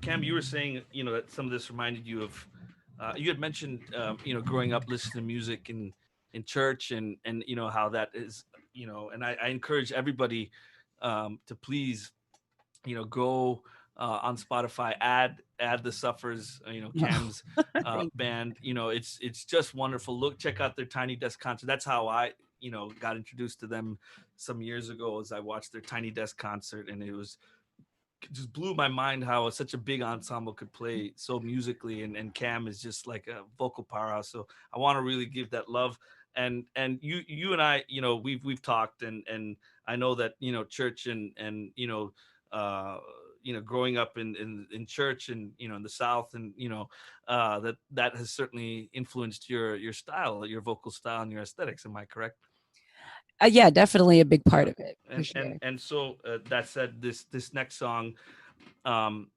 Cam, you were saying, that some of this reminded you of, you had mentioned, growing up listening to music in church, and how that is, and I encourage everybody to please, go on Spotify, add the Suffers, Cam's Thank band. It's just wonderful. Check out their Tiny Desk concert. That's how I got introduced to them some years ago, as I watched their Tiny Desk concert, and it just blew my mind how such a big ensemble could play so musically. And Cam is just like a vocal powerhouse. So I want to really give that love. And you and I, we've talked, and I know that church, and uh growing up in church, and in the South, and that has certainly influenced your style, your vocal style, and your aesthetics. Am I correct? Yeah, definitely a big part of it. For And sure. so that said, this next song,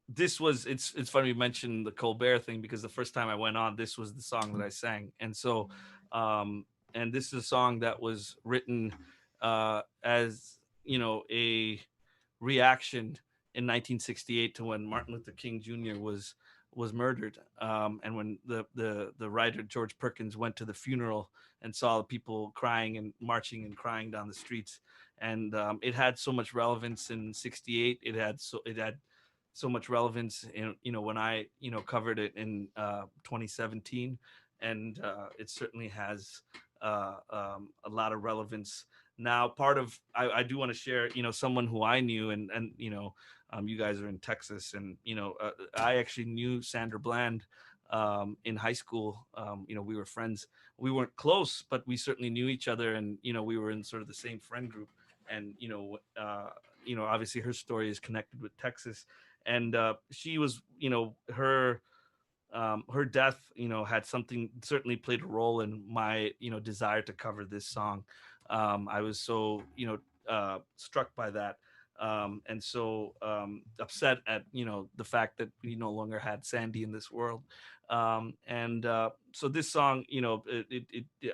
this was, it's funny you mentioned the Colbert thing, because the first time I went on, this was the song that I sang. And so and this is a song that was written as, you know, a reaction in 1968 to when Martin Luther King Jr. was murdered, and when the writer George Perkins went to the funeral and saw people crying and marching and crying down the streets. And it had so much relevance in '68. It had so much relevance in, you know, when I, you know, covered it in 2017. And it certainly has a lot of relevance now. Part of, I do want to share, you know, someone who I knew, and you know, you guys are in Texas, and you know, I actually knew Sandra Bland in high school. You know, we were friends. We weren't close, but we certainly knew each other, and you know, we were in sort of the same friend group. And you know, obviously her story is connected with Texas. And she was, you know, her death, you know, had something, certainly played a role in my, you know, desire to cover this song. I was so, you know, struck by that. And so upset at, you know, the fact that we no longer had Sandy in this world. And so this song, you know,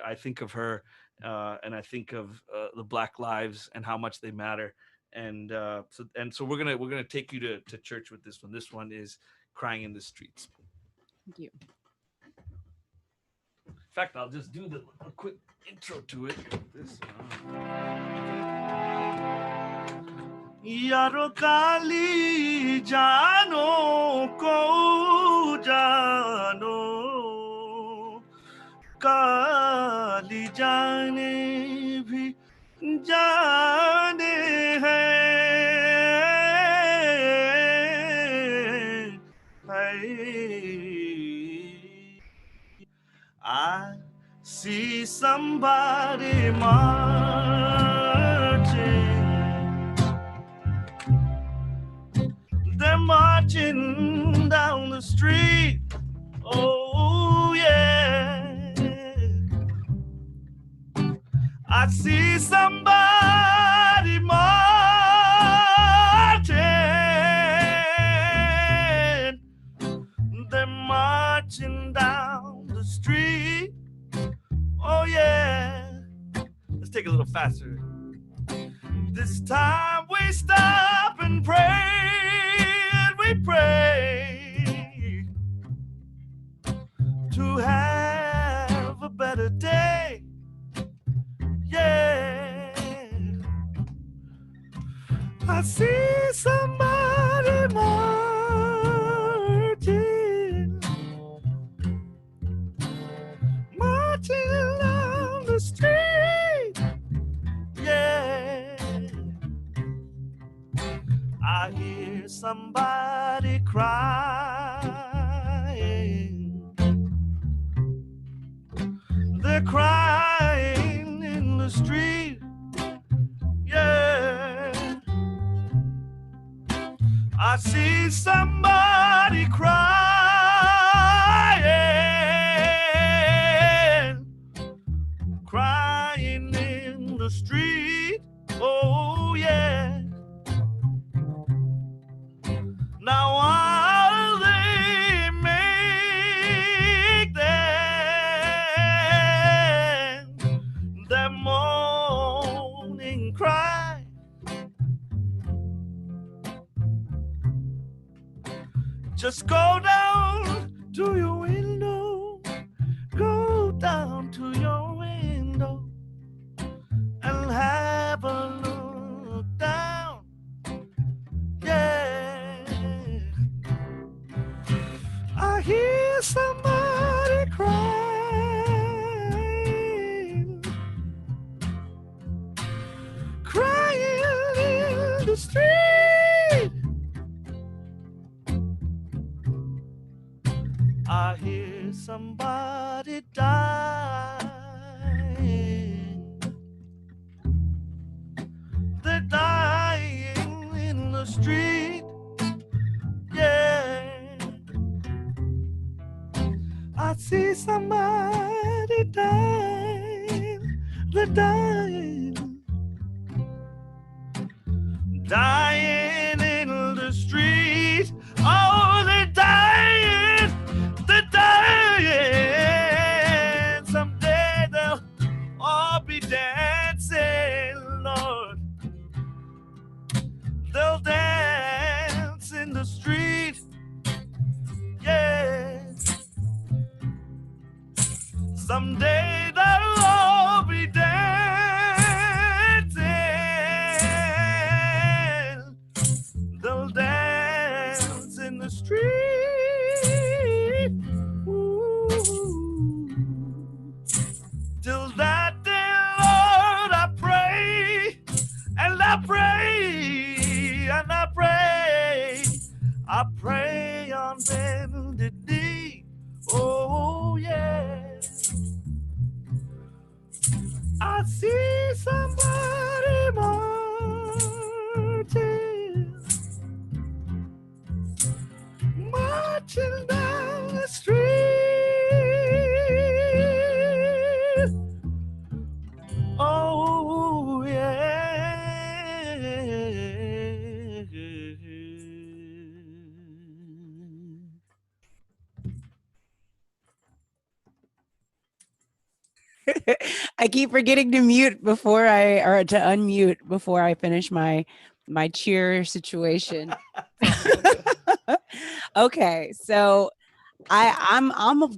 I think of her, and I think of the Black lives and how much they matter. And so we're gonna take you to church with this one. This one is "Crying in the Streets." Thank you. In fact, I'll just do a quick intro to it. This Yaro kali jano ko jano kali jane bhi jane hai. I see somebody marching. They're marching down the street. Oh, yeah. I see somebody marching. They're marching down the street. Oh, yeah. Let's take it a little faster. This time we stop and pray, and we pray to have a better day. Yeah. I see somebody marching, marching along the street. Yeah. I hear somebody crying. They're crying in the street. Yeah. I see somebody crying, crying in the street. Oh, yeah. Now while they make their mourning cry, just go down to your window, go down to your window and have a look down. Yeah. I hear somebody crying, crying in the street. I hear somebody dying. They're dying in the street. Yeah. I see somebody dying. They're dying. Someday they'll all be dancing. They'll dance in the street. Ooh. Till that day, Lord, I pray, and I pray, and I pray on bended knee. Oh, yeah. I see somebody marching down the street. Oh, yeah. I keep forgetting to mute before I or to unmute before I finish my cheer situation. Okay, so I'm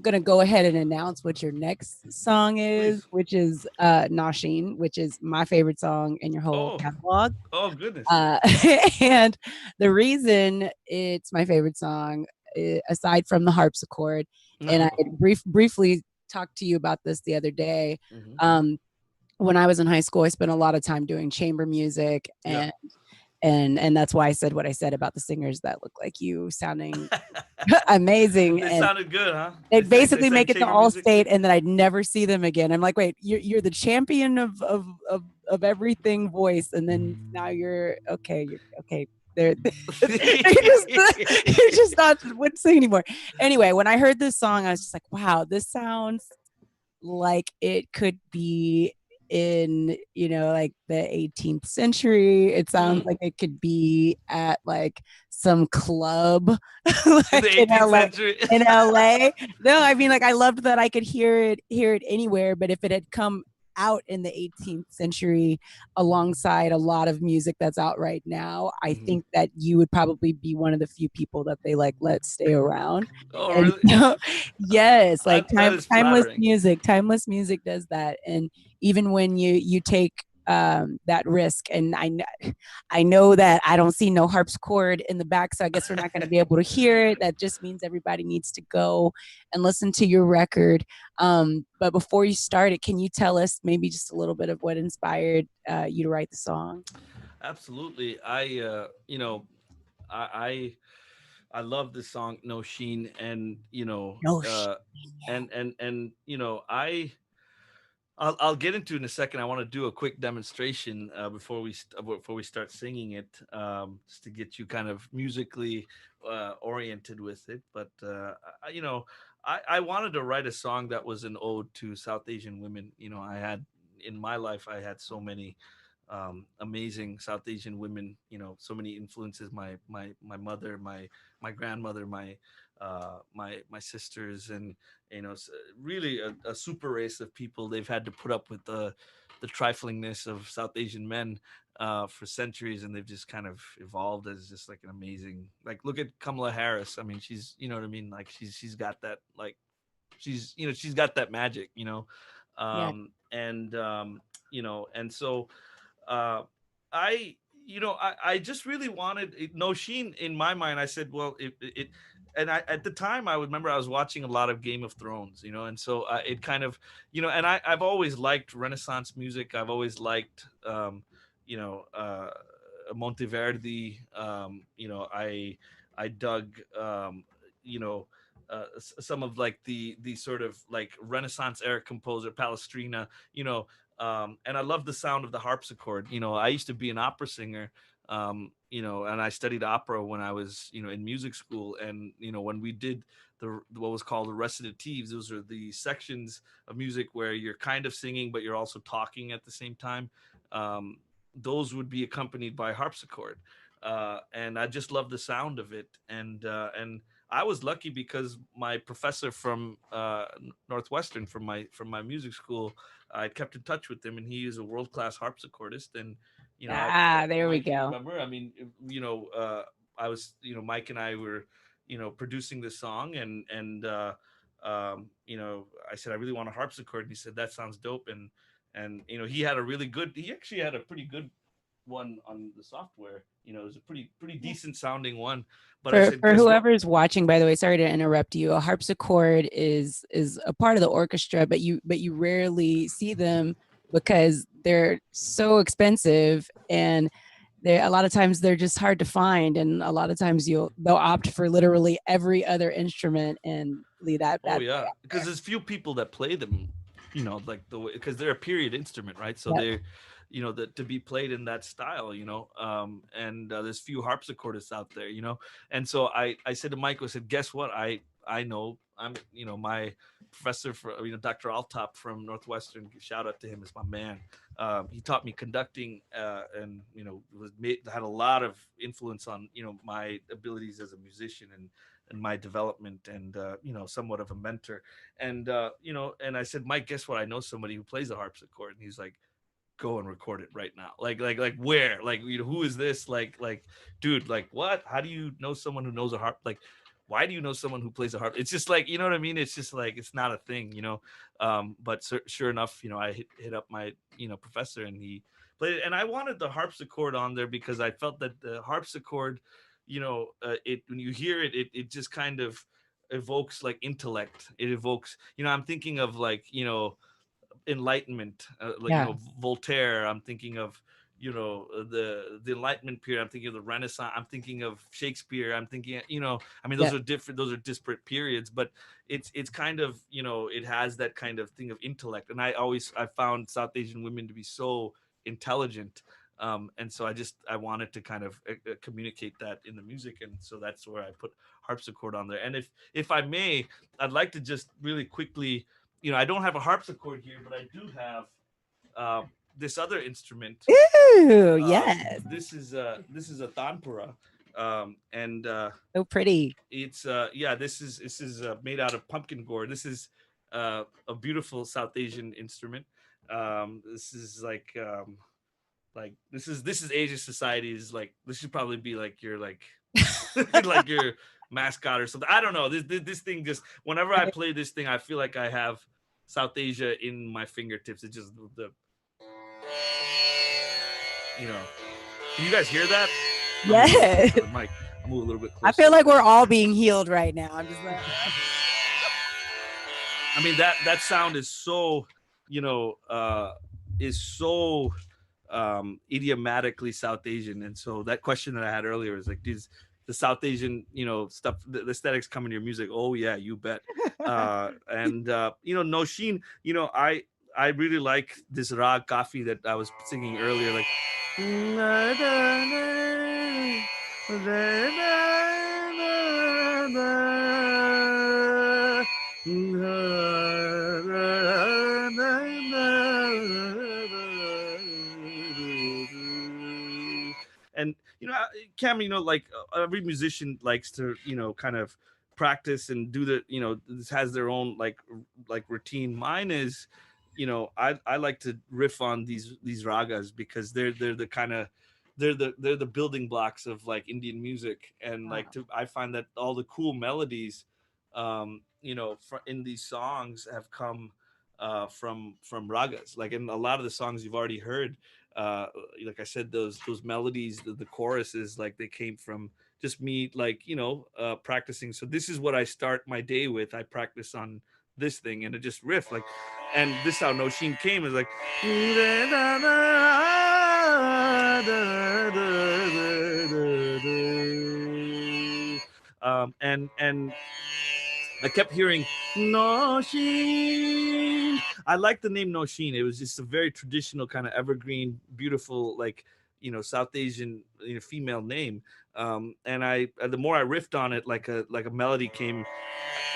gonna go ahead and announce what your next song is, Please. which is Nasheen, which is my favorite song in your whole Oh, catalog. oh goodness. And the reason it's my favorite song, aside from the harpsichord, and I had briefly talked to you about this the other day. Mhm. When I was in high school, I spent a lot of time doing chamber music, Yeah. and that's why I said what I said about the singers that look like you sounding amazing. They And sounded good, huh? they'd basically sang make it to chamber music? Allstate, and then I'd never see them again. I'm like, wait, you're the champion of everything voice, and then now you're okay. You're okay. They're you're just not wouldn't sing anymore. Anyway, when I heard this song, I was just like, wow, this sounds like it could be in like the 18th century. It sounds like it could be at like some club In the like in 18th LA. century. In LA. No, I mean, like, I loved that I could hear it anywhere, but if it had come out in the 18th century alongside a lot of music that's out right now, I Mhm. think that you would probably be one of the few people that they like let stay around. Oh, And really? so, yes, like That is flattering. timeless music does that. And even when you take that risk, and I know that I don't see no harpsichord in the back, so I guess we're not going to be able to hear it. That just means everybody needs to go and listen to your record. But before you start it, can you tell us maybe just a little bit of what inspired you to write the song? Absolutely. I I love this song No Sheen, and No shit. and I'll get into it in a second. I want to do a quick demonstration before we start singing it, just to get you kind of musically oriented with it. But I wanted to write a song that was an ode to South Asian women. I had in my life I had so many amazing South Asian women. So many influences. My mother, my grandmother, my sisters, and really a super race of people. They've had to put up with the triflingness of South Asian men for centuries, and they've just kind of evolved as just like an amazing. Like, look at Kamala Harris. I mean, she's, you know what I mean. Like, she's got that, like, she's got that magic. Yeah. And so uh, I I just really wanted no Sheen in my mind. I said, well, it and I at the time I remember I was watching a lot of Game of Thrones, and so it kind of and I've always liked Renaissance music. I've always liked you know uh, Monteverdi. I dug you know. Some of like the sort of like Renaissance era composer Palestrina, and I love the sound of the harpsichord. I used to be an opera singer, and I studied opera when I was, in music school. And, when we did what was called the recitatives, those are the sections of music where you're kind of singing, but you're also talking at the same time. Those would be accompanied by harpsichord. And I just love the sound of it. And I was lucky because my professor from Northwestern, from my music school, I kept in touch with him, and he is a world class harpsichordist. And There we Mike, you go. remember? I mean, I was, Mike and I were, producing this song, and you know, I said I really want a harpsichord, and he said that sounds dope, and you know, he actually had a pretty good one on the software. You know, it was a pretty decent sounding one. But I said, For guess what? whoever's watching, by the way, sorry to interrupt you. A harpsichord is a part of the orchestra, but you rarely see them because they're so expensive, and a lot of times they're just hard to find, and a lot of times they'll opt for literally every other instrument and leave that Oh bad boy yeah, out because there. there's few people that play them, you know, like the way, because they're a period instrument, right? So Yep. they're, you know, to be played in that style, you know, and there's few harpsichordists out there, you know, and so I said to Michael, I said, guess what? I know I'm, you know, my professor for, you know, Dr. Altop from Northwestern, shout out to him, is my man. He taught me conducting, and you know, had a lot of influence on, you know, my abilities as a musician and my development, and you know, somewhat of a mentor. And you know, and I said, Mike, guess what? I know somebody who plays the harpsichord. And he's like, go and record it right now. Like where? Like, you know, who is this? Like, dude, like what? How do you know someone who knows a harp? Like, why do you know someone who plays a harp? It's just like, you know what I mean? It's just like, it's not a thing, you know. But sure enough, you know, I hit up my, you know, professor, and he played it. And I wanted the harpsichord on there because I felt that the harpsichord, you know, it, when you hear it, it just kind of evokes like intellect. It evokes, you know, I'm thinking of like, you know, enlightenment, like, you Yeah. know, Voltaire. I'm thinking of, you know, the enlightenment period. I'm thinking of the Renaissance. I'm thinking of Shakespeare. I'm thinking, you know, I mean, Yeah. those are disparate periods, but it's kind of, you know, it has that kind of thing of intellect. And I found South Asian women to be so intelligent. And so I wanted to kind of communicate that in the music, and so that's where I put harpsichord on there. And if I may, I'd like to just really quickly, you know, I don't have a harpsichord here, but I do have this other instrument. Ooh, yes. This is a tanpura, and So pretty. it's yeah, this is made out of pumpkin gourd. This is a beautiful South Asian instrument. This is like this is Asian society's, like, this should probably be like your like like your mascot or something. I don't know. This thing just, whenever I play this thing, I feel like I have South Asia in my fingertips. It just the, you know. Can you guys hear that? I'll move a little Yes. closer to the mic. I'll move a little bit I closer. feel like we're all being healed right now. I'm just like, I mean, that sound is so, you know, is so idiomatically South Asian. And so that question that I had earlier is like, these the South Asian, you know, stuff, the aesthetics come in your music. Oh yeah, you bet. And you know, Noshin, you know, I really like this rag kafi that I was singing earlier, like and you know, Cam, you know, like every musician likes to, you know, kind of practice and do the, you know, this has their own like routine. Mine is, you know, I like to riff on these ragas because they're the kind of, they're the building blocks of like Indian music. And like, I find that all the cool melodies, you know, in these songs have come from ragas. Like in a lot of the songs you've already heard, uh like I said, those melodies, the choruses, like they came from just me, like, you know, practicing. So this is what I start my day with. I practice on this thing and it just riff like, and this is how Noshin came, is like and I kept hearing Noshin. I like the name Noshin. It was just a very traditional kind of evergreen, beautiful, like, you know, South Asian, you know, female name. And I, the more I riffed on it, like a melody came.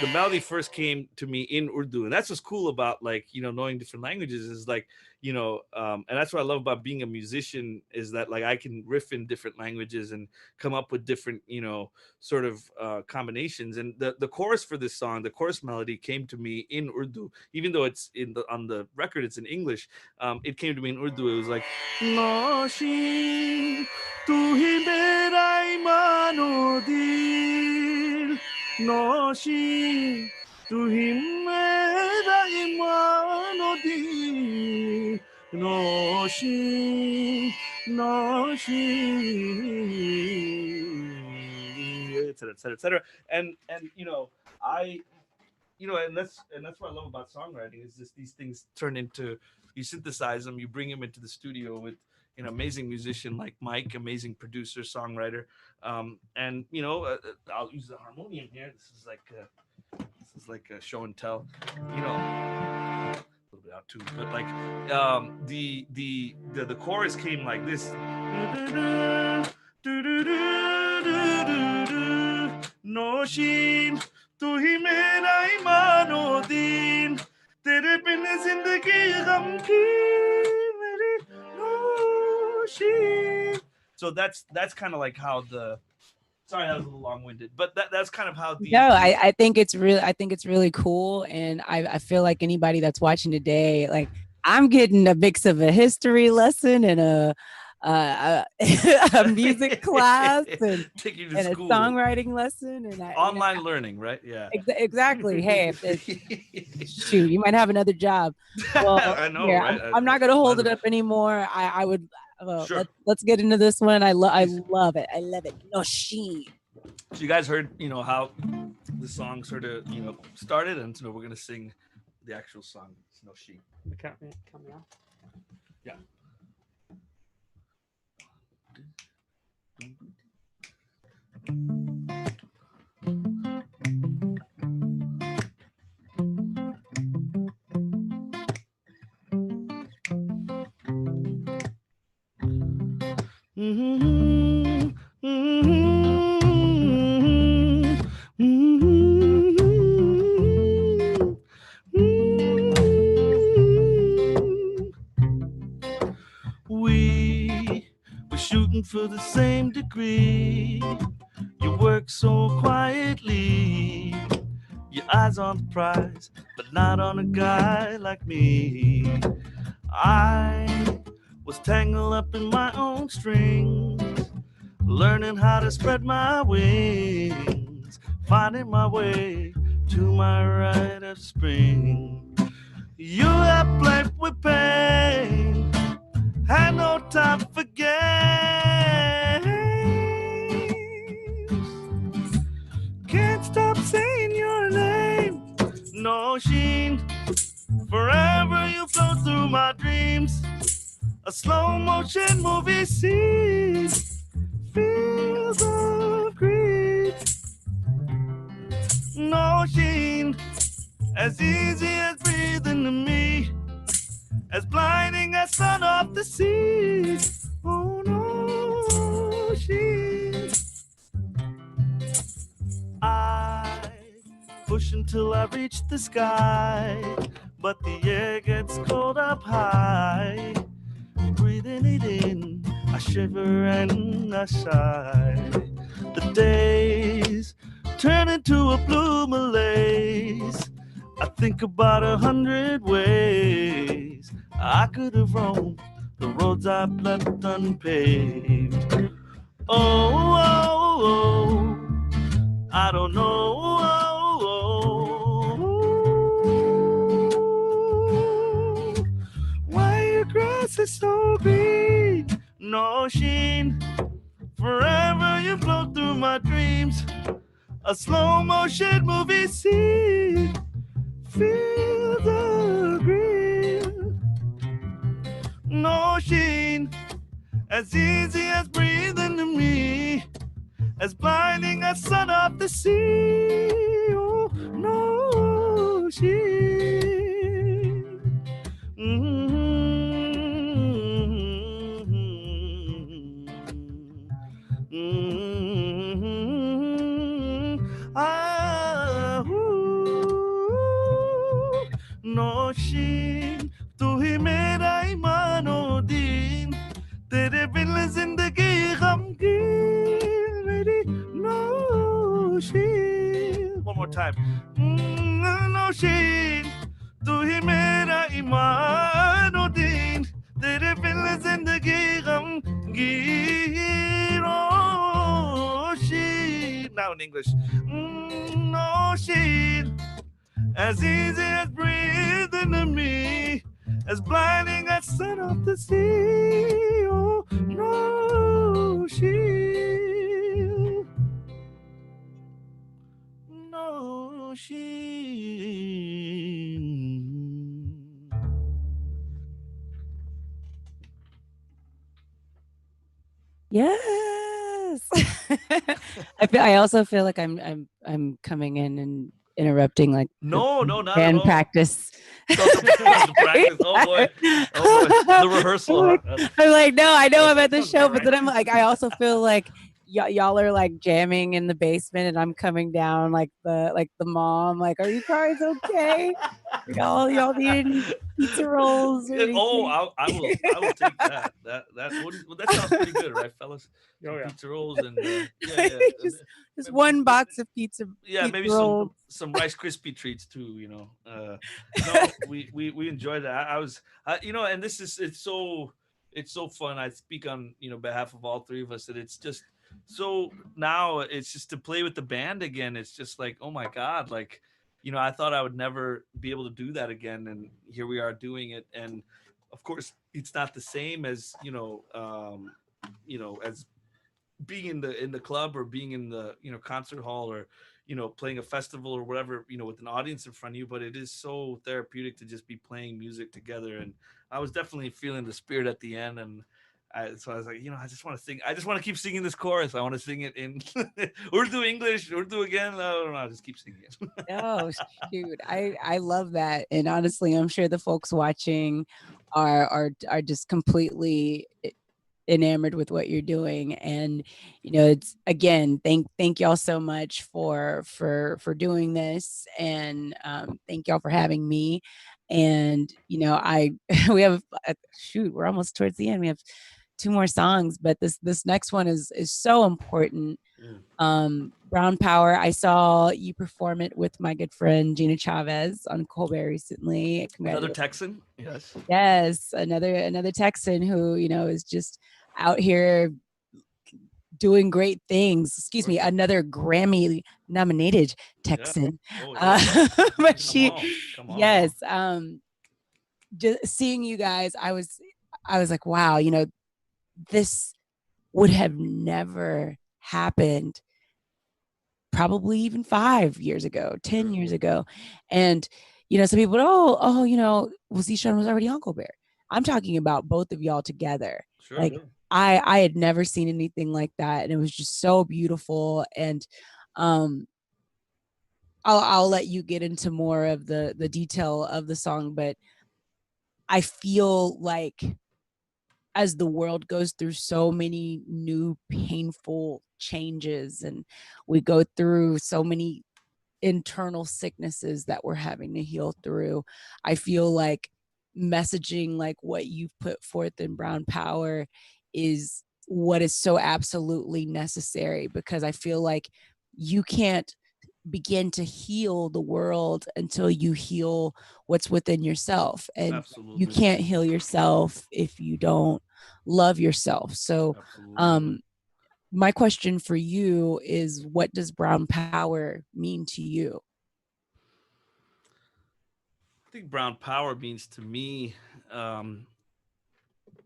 The melody first came to me in Urdu, and that's what's cool about, like, you know, knowing different languages is like, you know, and that's what I love about being a musician, is that like I can riff in different languages and come up with different, you know, sort of combinations. And the chorus for this song, the chorus melody came to me in Urdu, even though it's in the on the record it's in English. It came to me in Urdu. It was like Noshin, tu hi mera imano dil, Noshin, तू ही मेरा ईमान ओ दीन Nausheen Nausheen etc. And you know I and that's what I love about songwriting is just these things turn into, you synthesize them, you bring them into the studio with an amazing musician like Mike, amazing producer, songwriter, and I'll use the harmonium here. This is like a show and tell, a little bit out too, but like the chorus came like this. Nosheen, तू ही मेरा ईमानो दीन, तेरे बिन जिंदगी गमगीन मेरी Nausheen. So that's kind of like how the, sorry that was a little long-winded, but that's kind of how the No, I think it's really cool, and I feel like anybody that's watching today, like I'm getting a mix of a history lesson and a music class and a songwriting lesson and online learning, right? Yeah, exactly. Hey, shoot, you might have another job. Well, I know, yeah, right? I'm not going to hold it up anymore. I would. Sure. Let's get into this one. I love it. I love it. Nosheen. So you guys heard, how the song sort of, started, and so we're gonna sing the actual song. It's Nosheen. Coming out. Yeah. We were shooting for the same degree. You work so quietly. Your eyes on the prize, but not on a guy like me. I was tangled up in my own strings, learning how to spread my wings, finding my way to my rite of spring. You have played with pain, had no time for games. Can't stop saying your name, Nosheen. Forever you flow through my dreams, a slow motion movie scene, fields of green. Nosheen, as easy as breathing to me, as blinding as sun off the sea. Oh no, I push until I reach the sky, but the air gets cold up high. Breathing it in, I shiver and I sigh. The days turn into a blue malaise. I think about 100 ways I could have roamed the roads I've left unpaved. Oh, oh, oh, I don't know. Oh, oh, oh, why your grass is so green, Nosheen. Forever you flow through my dreams, a slow motion movie scene, feel the green. Nosheen, as easy as breathing to me, as blinding as sun off the sea. Oh, Nosheen. Nosheen, तू ही मेरा ईमानो दीन, तेरे बिन जिंदगी गमगीन मेरी Nosheen. One more time. Nosheen, तू ही मेरा ईमानो दीन, तेरे बिन जिंदगी गमगीन. Nosheen. Now in English. Nosheen, as easy as breathing to me, as blinding as sun off the sea. Oh, no shield, no shield. Yes. I also feel like I'm coming in and interrupting like the No, no, not at band all. practice. So the practice. Oh boy, oh boy, the rehearsal. I'm Huh? like, I'm like, no, I know I'm at the Sounds show, about but right. then I'm like, I also feel like y'all are like jamming in the basement, and I'm coming down like the mom. Like, are you guys okay? Y'all need any pizza rolls or Oh, anything? I will take that. Well, that sounds pretty good, right, fellas? Oh Some yeah. pizza rolls and yeah, yeah, just just maybe, one box of pizza maybe rolls. some Rice Krispie treats too. No, we enjoyed that. And this is it's so fun. I speak on behalf of all three of us that it's just so now it's just to play with the band again. It's just like, oh my god, like I thought I would never be able to do that again, and here we are doing it. And of course, it's not the same as as being in the club or being in the concert hall or playing a festival or whatever with an audience in front of you, but it is so therapeutic to just be playing music together. And I was definitely feeling the spirit at the end. And so I was like, I just want to sing. I just want to keep singing this chorus. I want to sing it in Urdu, English, Urdu again. No, I'll just keep singing it. Oh shoot. I love that. And honestly, I'm sure the folks watching are just completely enamored with what you're doing. And it's again, thank y'all so much for doing this. And thank y'all for having me. And I we have shoot, we're almost towards the end. We have two more songs, but this next one is so important. Mm. Brown Power. I saw you perform it with my good friend Gina Chavez on Colbert recently. Another Congratulations. Texan, yes. Yes, another Texan who is just out here doing great things. Excuse me, another Grammy nominated Yeah. Texan. Oh yeah. But Come she, on, come on. yes, just seeing you guys, I was like, wow, this would have never happened probably even 5 years ago, 10 Sure. years ago. And, some people, well, Zeshan was already Uncle Bear. I'm talking about both of y'all together. Sure. Like, I had never seen anything like that. And it was just so beautiful. And, um, I'll let you get into more of the detail of the song, but I feel like as the world goes through so many new painful changes and we go through so many internal sicknesses that we're having to heal through, I feel like messaging like what you've put forth in Brown Power is what is so absolutely necessary, because I feel like you can't begin to heal the world until you heal what's within yourself, and you Absolutely. can't heal yourself if you don't love yourself. So Absolutely. um my question for you is, what does Brown Power mean to you? I think brown power means to me um,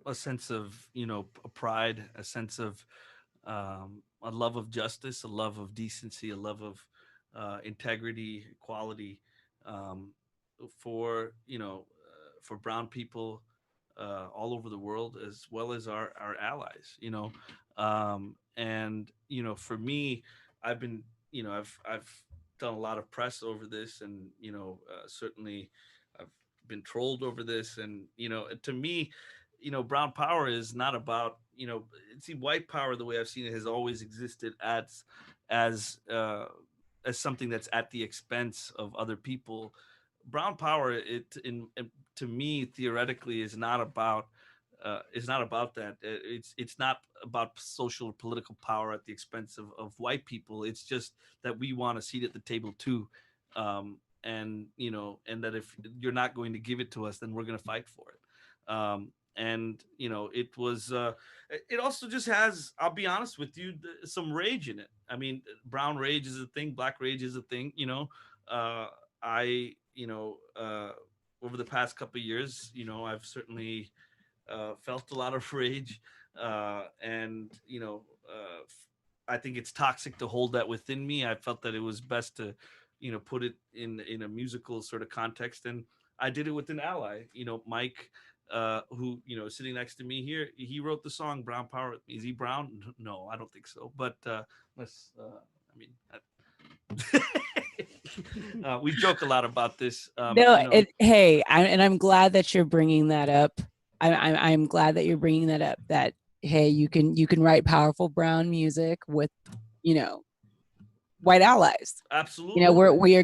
a sense of a pride, a sense of a love of justice, a love of decency, a love of integrity, equality, um, for for brown people all over the world, as well as our allies. And for me, I've been I've done a lot of press over this, and certainly I've been trolled over this, and to me, brown power is not about see, white power, the way I've seen it, has always existed as uh as something that's at the expense of other people. Brown power, to me, theoretically, is not about that. It's not about social or political power at the expense of white people. It's just that we want a seat at the table too. And and that if you're not going to give it to us, then we're going to fight for it. And it also just has, I'll be honest with you, some rage in it. I mean, brown rage is a thing, black rage is a thing. uh I over the past couple of years, I've certainly felt a lot of rage, and I think it's toxic to hold that within me. I felt that it was best to, put it in a musical sort of context, and I did it with an ally. Mike, who sitting next to me here, he wrote the song "Brown Power." Is he brown? No, I don't think so. But let's. I mean. We joke a lot about this. Hey, I'm glad that you're bringing that up. I'm glad that you're bringing that up. That hey, you can write powerful brown music with, white allies. Absolutely. We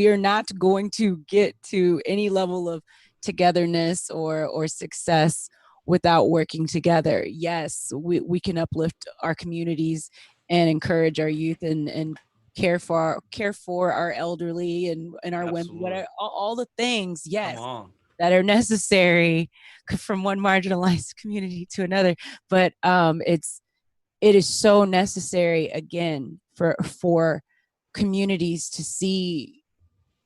are not going to get to any level of togetherness or success without working together. Yes, we can uplift our communities and encourage our youth and care for our elderly and our women, whatever, all the things, yes, that are necessary from one marginalized community to another. But it is so necessary, again, for communities to see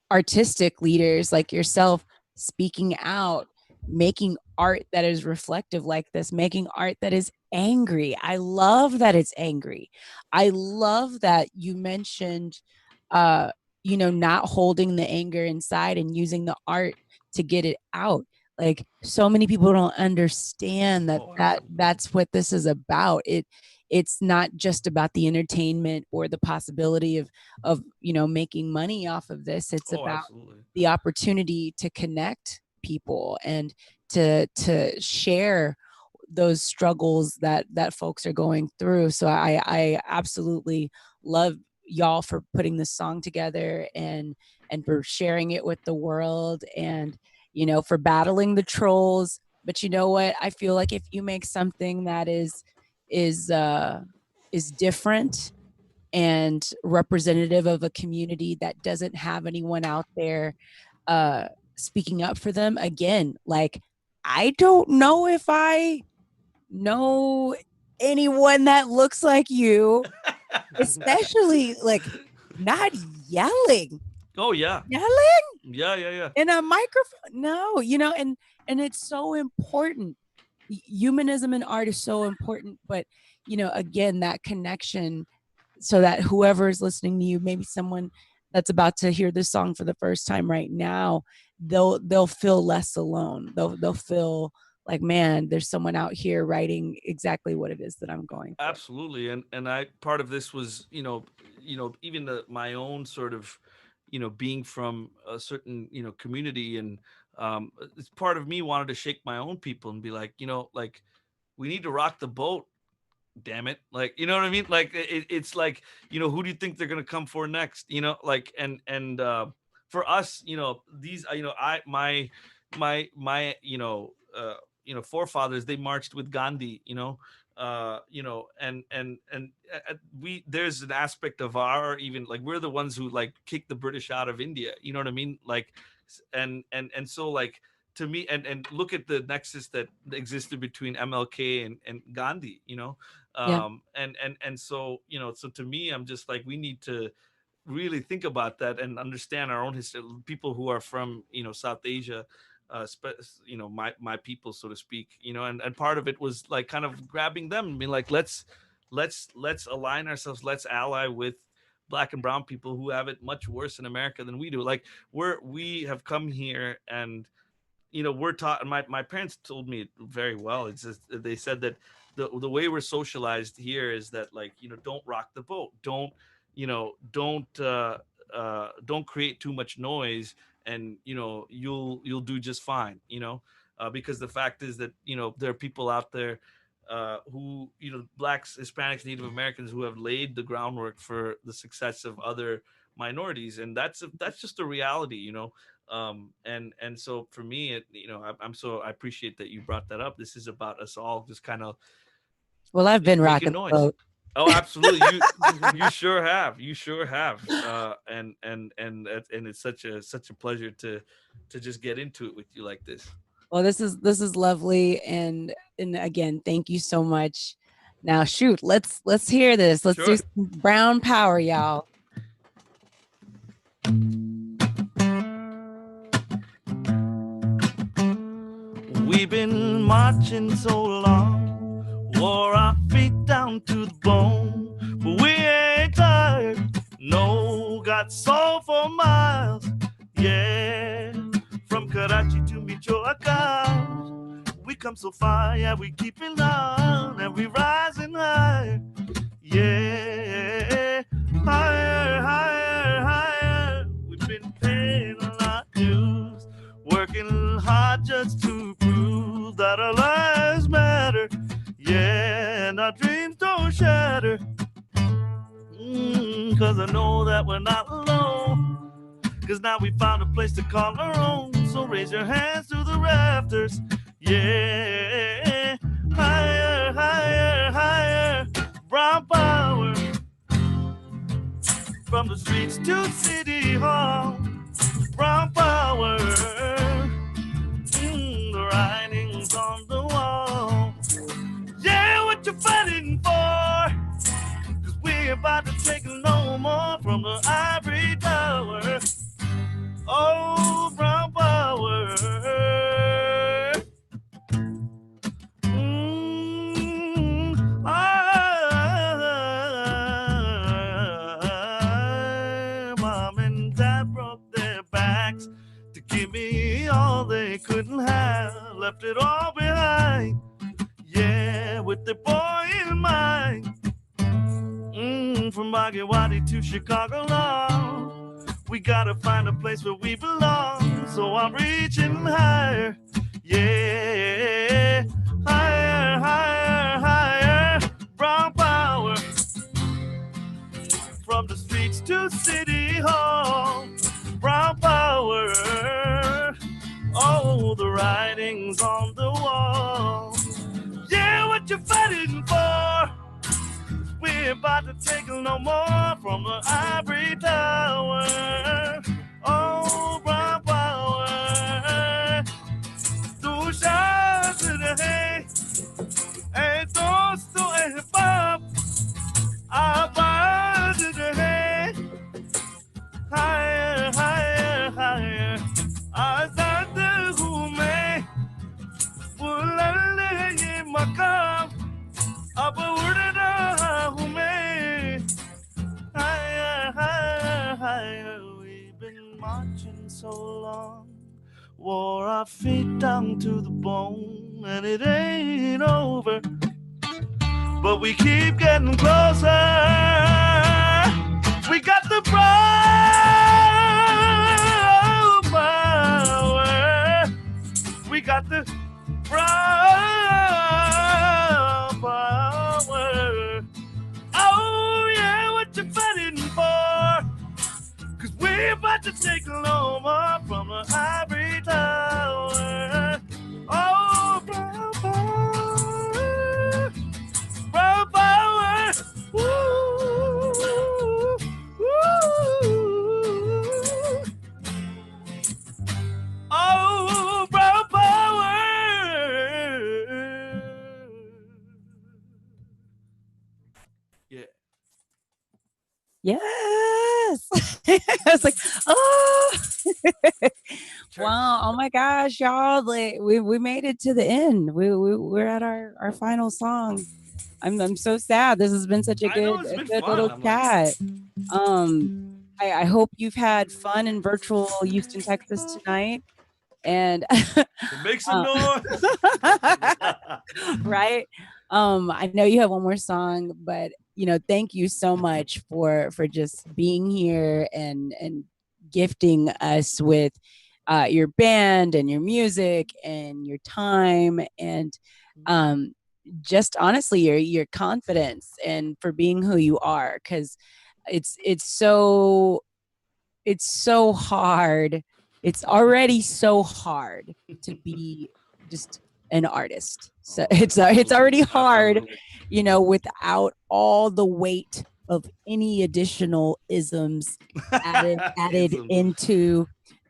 artistic leaders like yourself speaking out, making art that is reflective like this, making art that is angry. I love that it's angry. I love that you mentioned, not holding the anger inside and using the art to get it out. Like, so many people don't understand that's what this is about. It's not just about the entertainment or the possibility of making money off of this. It's about the opportunity to connect people and to share those struggles that folks are going through. So I absolutely love y'all for putting this song together and for sharing it with the world, and for battling the trolls. But you know what? I feel like if you make something that is different and representative of a community that doesn't have anyone out there speaking up for them, again, like, I don't know if I know anyone that looks like you, especially like not yelling. Oh yeah. Yelling? Yeah. In a microphone. No, and it's so important. Humanism in art is so important, but again, that connection, so that whoever is listening to you, maybe someone that's about to hear this song for the first time right now, they'll feel less alone. They'll feel like, man, there's someone out here writing exactly what it is that I'm going through. Absolutely. And I, part of this was, even my own sort of, being from a certain, community, and it's part of me wanted to shake my own people and be like, like, we need to rock the boat, damn it. Like, you know what I mean? Like, it's like, who do you think they're going to come for next? Like, and for us, these, my forefathers, they marched with Gandhi, we, there's an aspect of our, even like, we're the ones who like kicked the British out of India, you know what I mean? Like, and so, like, to me, and look at the nexus that existed between MLK and Gandhi, and so, so to me, I'm just like, we need to really think about that and understand our own history. People who are from, South Asia, my people, so to speak, and part of it was like kind of grabbing them and being like, let's align ourselves, let's ally with Black and brown people who have it much worse in America than we do. Like, we have come here, and we're taught, and my parents told me it very well. It's just, they said that the way we're socialized here is that, like, don't rock the boat, don't create too much noise, and you'll do just fine, because the fact is that there are people out there who, Blacks, Hispanics, Native Americans, who have laid the groundwork for the success of other minorities, and that's just a reality, and so for me, I appreciate that you brought that up. This is about us all just kind of, well, I've been rocking the boat. Oh, absolutely. You sure have. And it's such a pleasure to just get into it with you like this. Well, this is lovely, and again, thank you so much. Now, shoot, let's hear this. Let's do some brown power, y'all. We've been marching so long, wore our feet down to the bone, but we ain't tired. No, got soul for miles. Yeah, from Karachi to Michoacan, we come so far. Yeah, we keep it on and we rising higher. Yeah, higher, higher, higher. We've been paying a lot of dues, working hard just to prove that our lives matter. Yeah, and our dreams don't shatter. Cause I know that we're not alone. Cause now we found a place to call our own. So raise your hands to the rafters. Yeah, higher, higher, higher. Brown power. From the streets to City Hall. Brown power. The writing's on the wall. Yeah, what you fighting for? Cause we're about to take no more from the ivory tower. Oh, brown power. Mom and Dad broke their backs to give me all they couldn't have. Left it all behind. Yeah, with the boy in mind. From Baghdad to Chicago long, we gotta find a place where we belong. So I'm reaching higher. Yeah, higher, higher, higher. Brown power. From the streets to City Hall. Brown power. Oh, the writing's on the wall. Yeah, what you fighting for? We're about to take no more from the ivory tower. Oh, brown power. Do shots to the hay. And those to a pop. I to the hay. Higher, higher, higher. I thought the who may. Will I lay in my cup? Up a word who may. Higher, higher, higher. We've been marching so long, wore our feet down to the bone, and it ain't over, but we keep getting closer. We got the brown power. We got the brown power. Oh yeah, what you fighting for? Cause we're about to take no more from the ivory tower. Oh, brown power. Brown power. Woo, woo. Oh, brown power. Yeah. Yes. I was like, oh. Wow. Oh my gosh, y'all. Like we made it to the end. We're at our final song. I'm so sad. This has been such a good little chat. I hope you've had fun in virtual Houston, Texas tonight. And Make some noise. Right. I know you have one more song, but thank you so much for just being here and gifting us with your band and your music and your time and just honestly your confidence and for being who you are, because it's so hard. It's already so hard to be just an artist. So it's already hard, without all the weight of any additional isms added into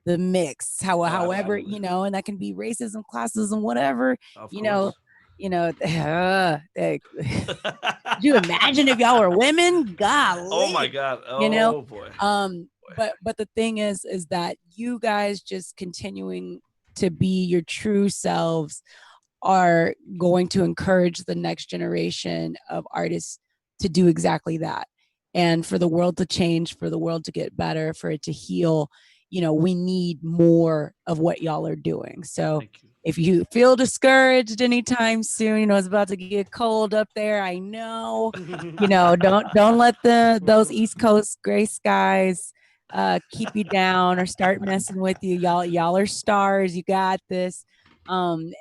the mix. However, and that can be racism, classism, whatever. Could you imagine if y'all were women? Golly. Oh my God. Oh boy. But the thing is that you guys just continuing to be your true selves are going to encourage the next generation of artists to do exactly that. And for the world to change, for the world to get better, for it to heal, we need more of what y'all are doing. So if you feel discouraged anytime soon, it's about to get cold up there. I know, don't let those East Coast gray skies keep you down or start messing with you. Y'all are stars. You got this. And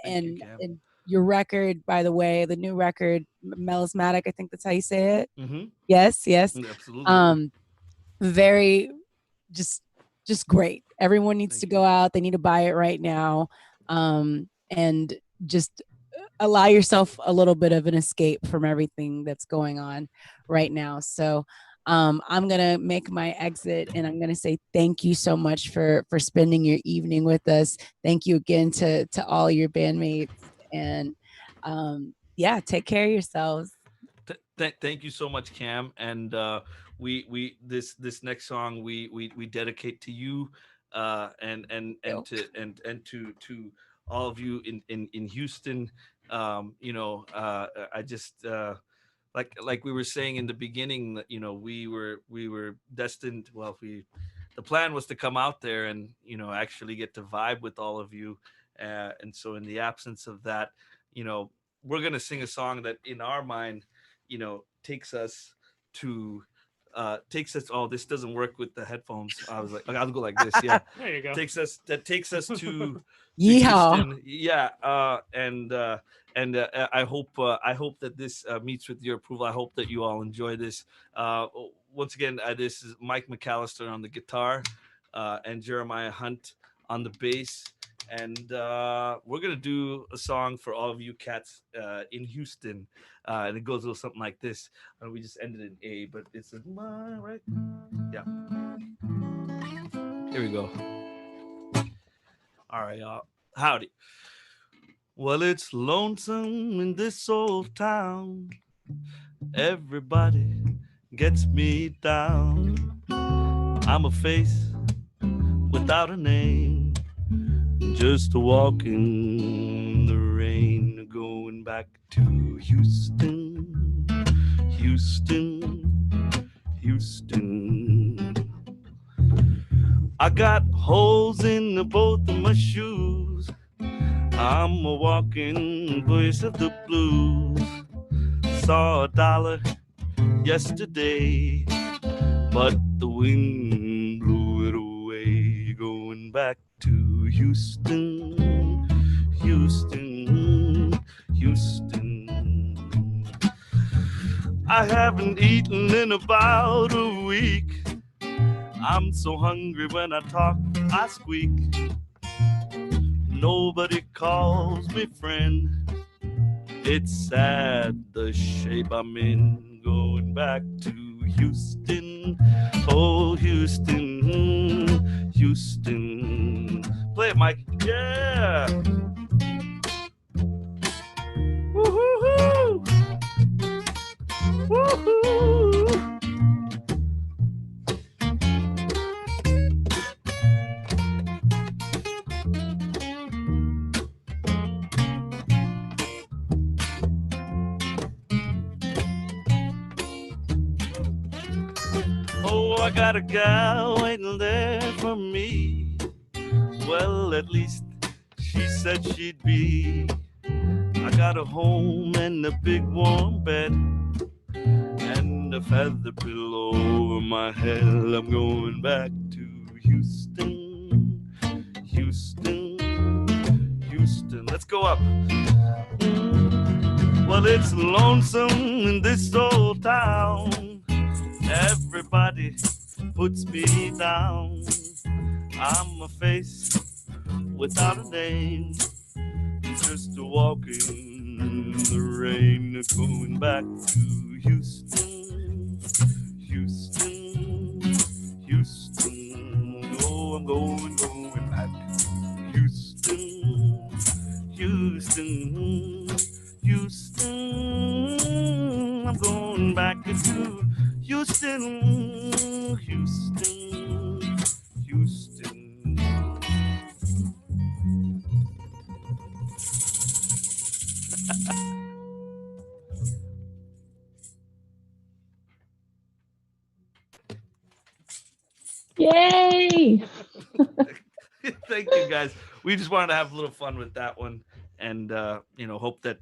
your record, by the way, the new record, Melismatic, I think that's how you say it. Mm-hmm. Yes. Absolutely. Very just great. Everyone needs to go out. They need to buy it right now. And just allow yourself a little bit of an escape from everything that's going on right now. So I'm gonna make my exit, and I'm gonna say thank you so much for spending your evening with us. Thank you again to all your bandmates, and take care of yourselves. Thank you so much, Cam. And we this next song we dedicate to you, and to all of you in Houston. I just like we were saying in the beginning that we were destined. Well, the plan was to come out there and actually get to vibe with all of you, and so in the absence of that, we're gonna sing a song that in our mind takes us to oh, this doesn't work with the headphones. I was like, okay, I'll go like this. Yeah. There you go. takes us to Yeehaw. Houston. Yeah. I hope that this meets with your approval. I hope that you all enjoy this. Once again, this is Mike McAllister on the guitar, and Jeremiah Hunt on the bass. And we're gonna do a song for all of you cats in Houston, and it goes a little something like this. We just ended in A, but it's right. Yeah. Here we go. All right, y'all. Howdy. Well, it's lonesome in this old town. Everybody gets me down. I'm a face without a name, just a walk in the rain, going back to Houston, Houston, Houston. I got holes in both of my shoes. I'm a walking voice of the blues. Saw $1 yesterday, but the wind blew it away. Going back to Houston, Houston, Houston. I haven't eaten in about a week. I'm so hungry when I talk, I squeak. Nobody calls me friend. It's sad the shape I'm in. Going back to Houston, oh Houston, Houston. Play it, Mike. Yeah. Woo-hoo-hoo. Woo-hoo. Oh, I got a gal waiting there for me. Well, at least she said she'd be. I got a home and a big warm bed and a feather pillow over my head. I'm going back to Houston, Houston, Houston. Let's go up. Well, it's lonesome in this old town. Everybody puts me down. I'm a face without a name, just a walking in the rain. Going back to Houston, Houston, Houston. Oh, I'm going back to Houston, Houston, Houston. I'm going back to Houston, Houston, Houston. Yay! Thank you, guys. We just wanted to have a little fun with that one, and hope that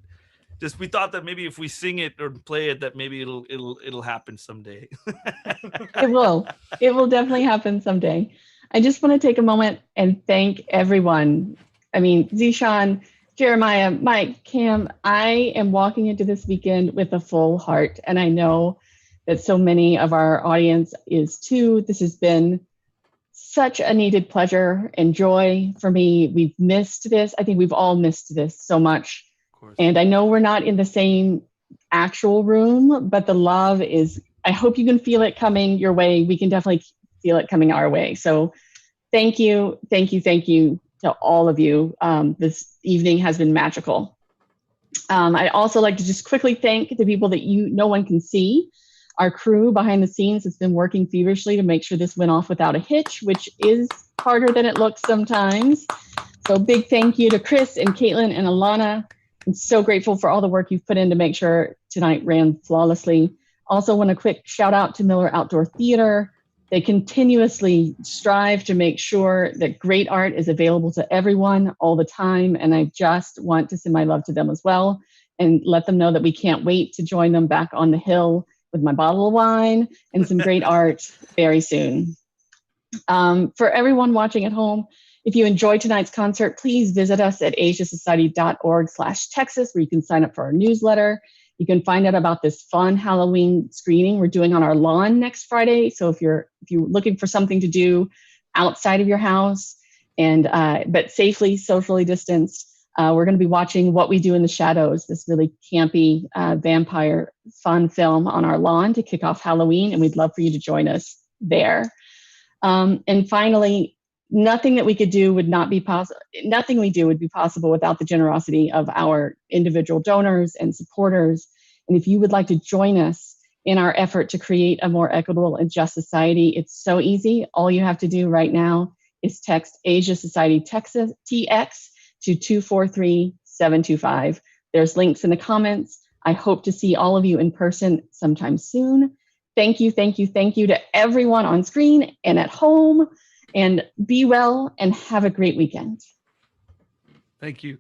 we thought that maybe if we sing it or play it, that maybe it'll happen someday. It will. It will definitely happen someday. I just want to take a moment and thank everyone. I mean, Zeshan, Jeremiah, Mike, Cam, I am walking into this weekend with a full heart, and I know that so many of our audience is too. This has been such a needed pleasure and joy for me. We've missed this. I think we've all missed this so much. Of course. And I know we're not in the same actual room, but the love is, I hope you can feel it coming your way. We can definitely feel it coming our way. So thank you to all of you. This evening has been magical. I'd also like to just quickly thank the people that no one can see. Our crew behind the scenes has been working feverishly to make sure this went off without a hitch, which is harder than it looks sometimes. So big thank you to Chris and Caitlin and Alana. I'm so grateful for all the work you've put in to make sure tonight ran flawlessly. Also want a quick shout out to Miller Outdoor Theater. They continuously strive to make sure that great art is available to everyone all the time. And I just want to send my love to them as well and let them know that we can't wait to join them back on the hill with my bottle of wine and some great art very soon. For everyone watching at home, if you enjoyed tonight's concert, please visit us at asiasociety.org/Texas, where you can sign up for our newsletter. You can find out about this fun Halloween screening we're doing on our lawn next Friday. So if you're looking for something to do outside of your house and but safely, socially distanced, we're going to be watching What We Do in the Shadows, this really campy vampire fun film on our lawn to kick off Halloween, and we'd love for you to join us there. And finally, nothing that we could do would not be possible. Nothing we do would be possible without the generosity of our individual donors and supporters. And if you would like to join us in our effort to create a more equitable and just society, it's so easy. All you have to do right now is text Asia Society Texas TX to 243-725. There's links in the comments. I hope to see all of you in person sometime soon. Thank you to everyone on screen and at home. And be well and have a great weekend. Thank you.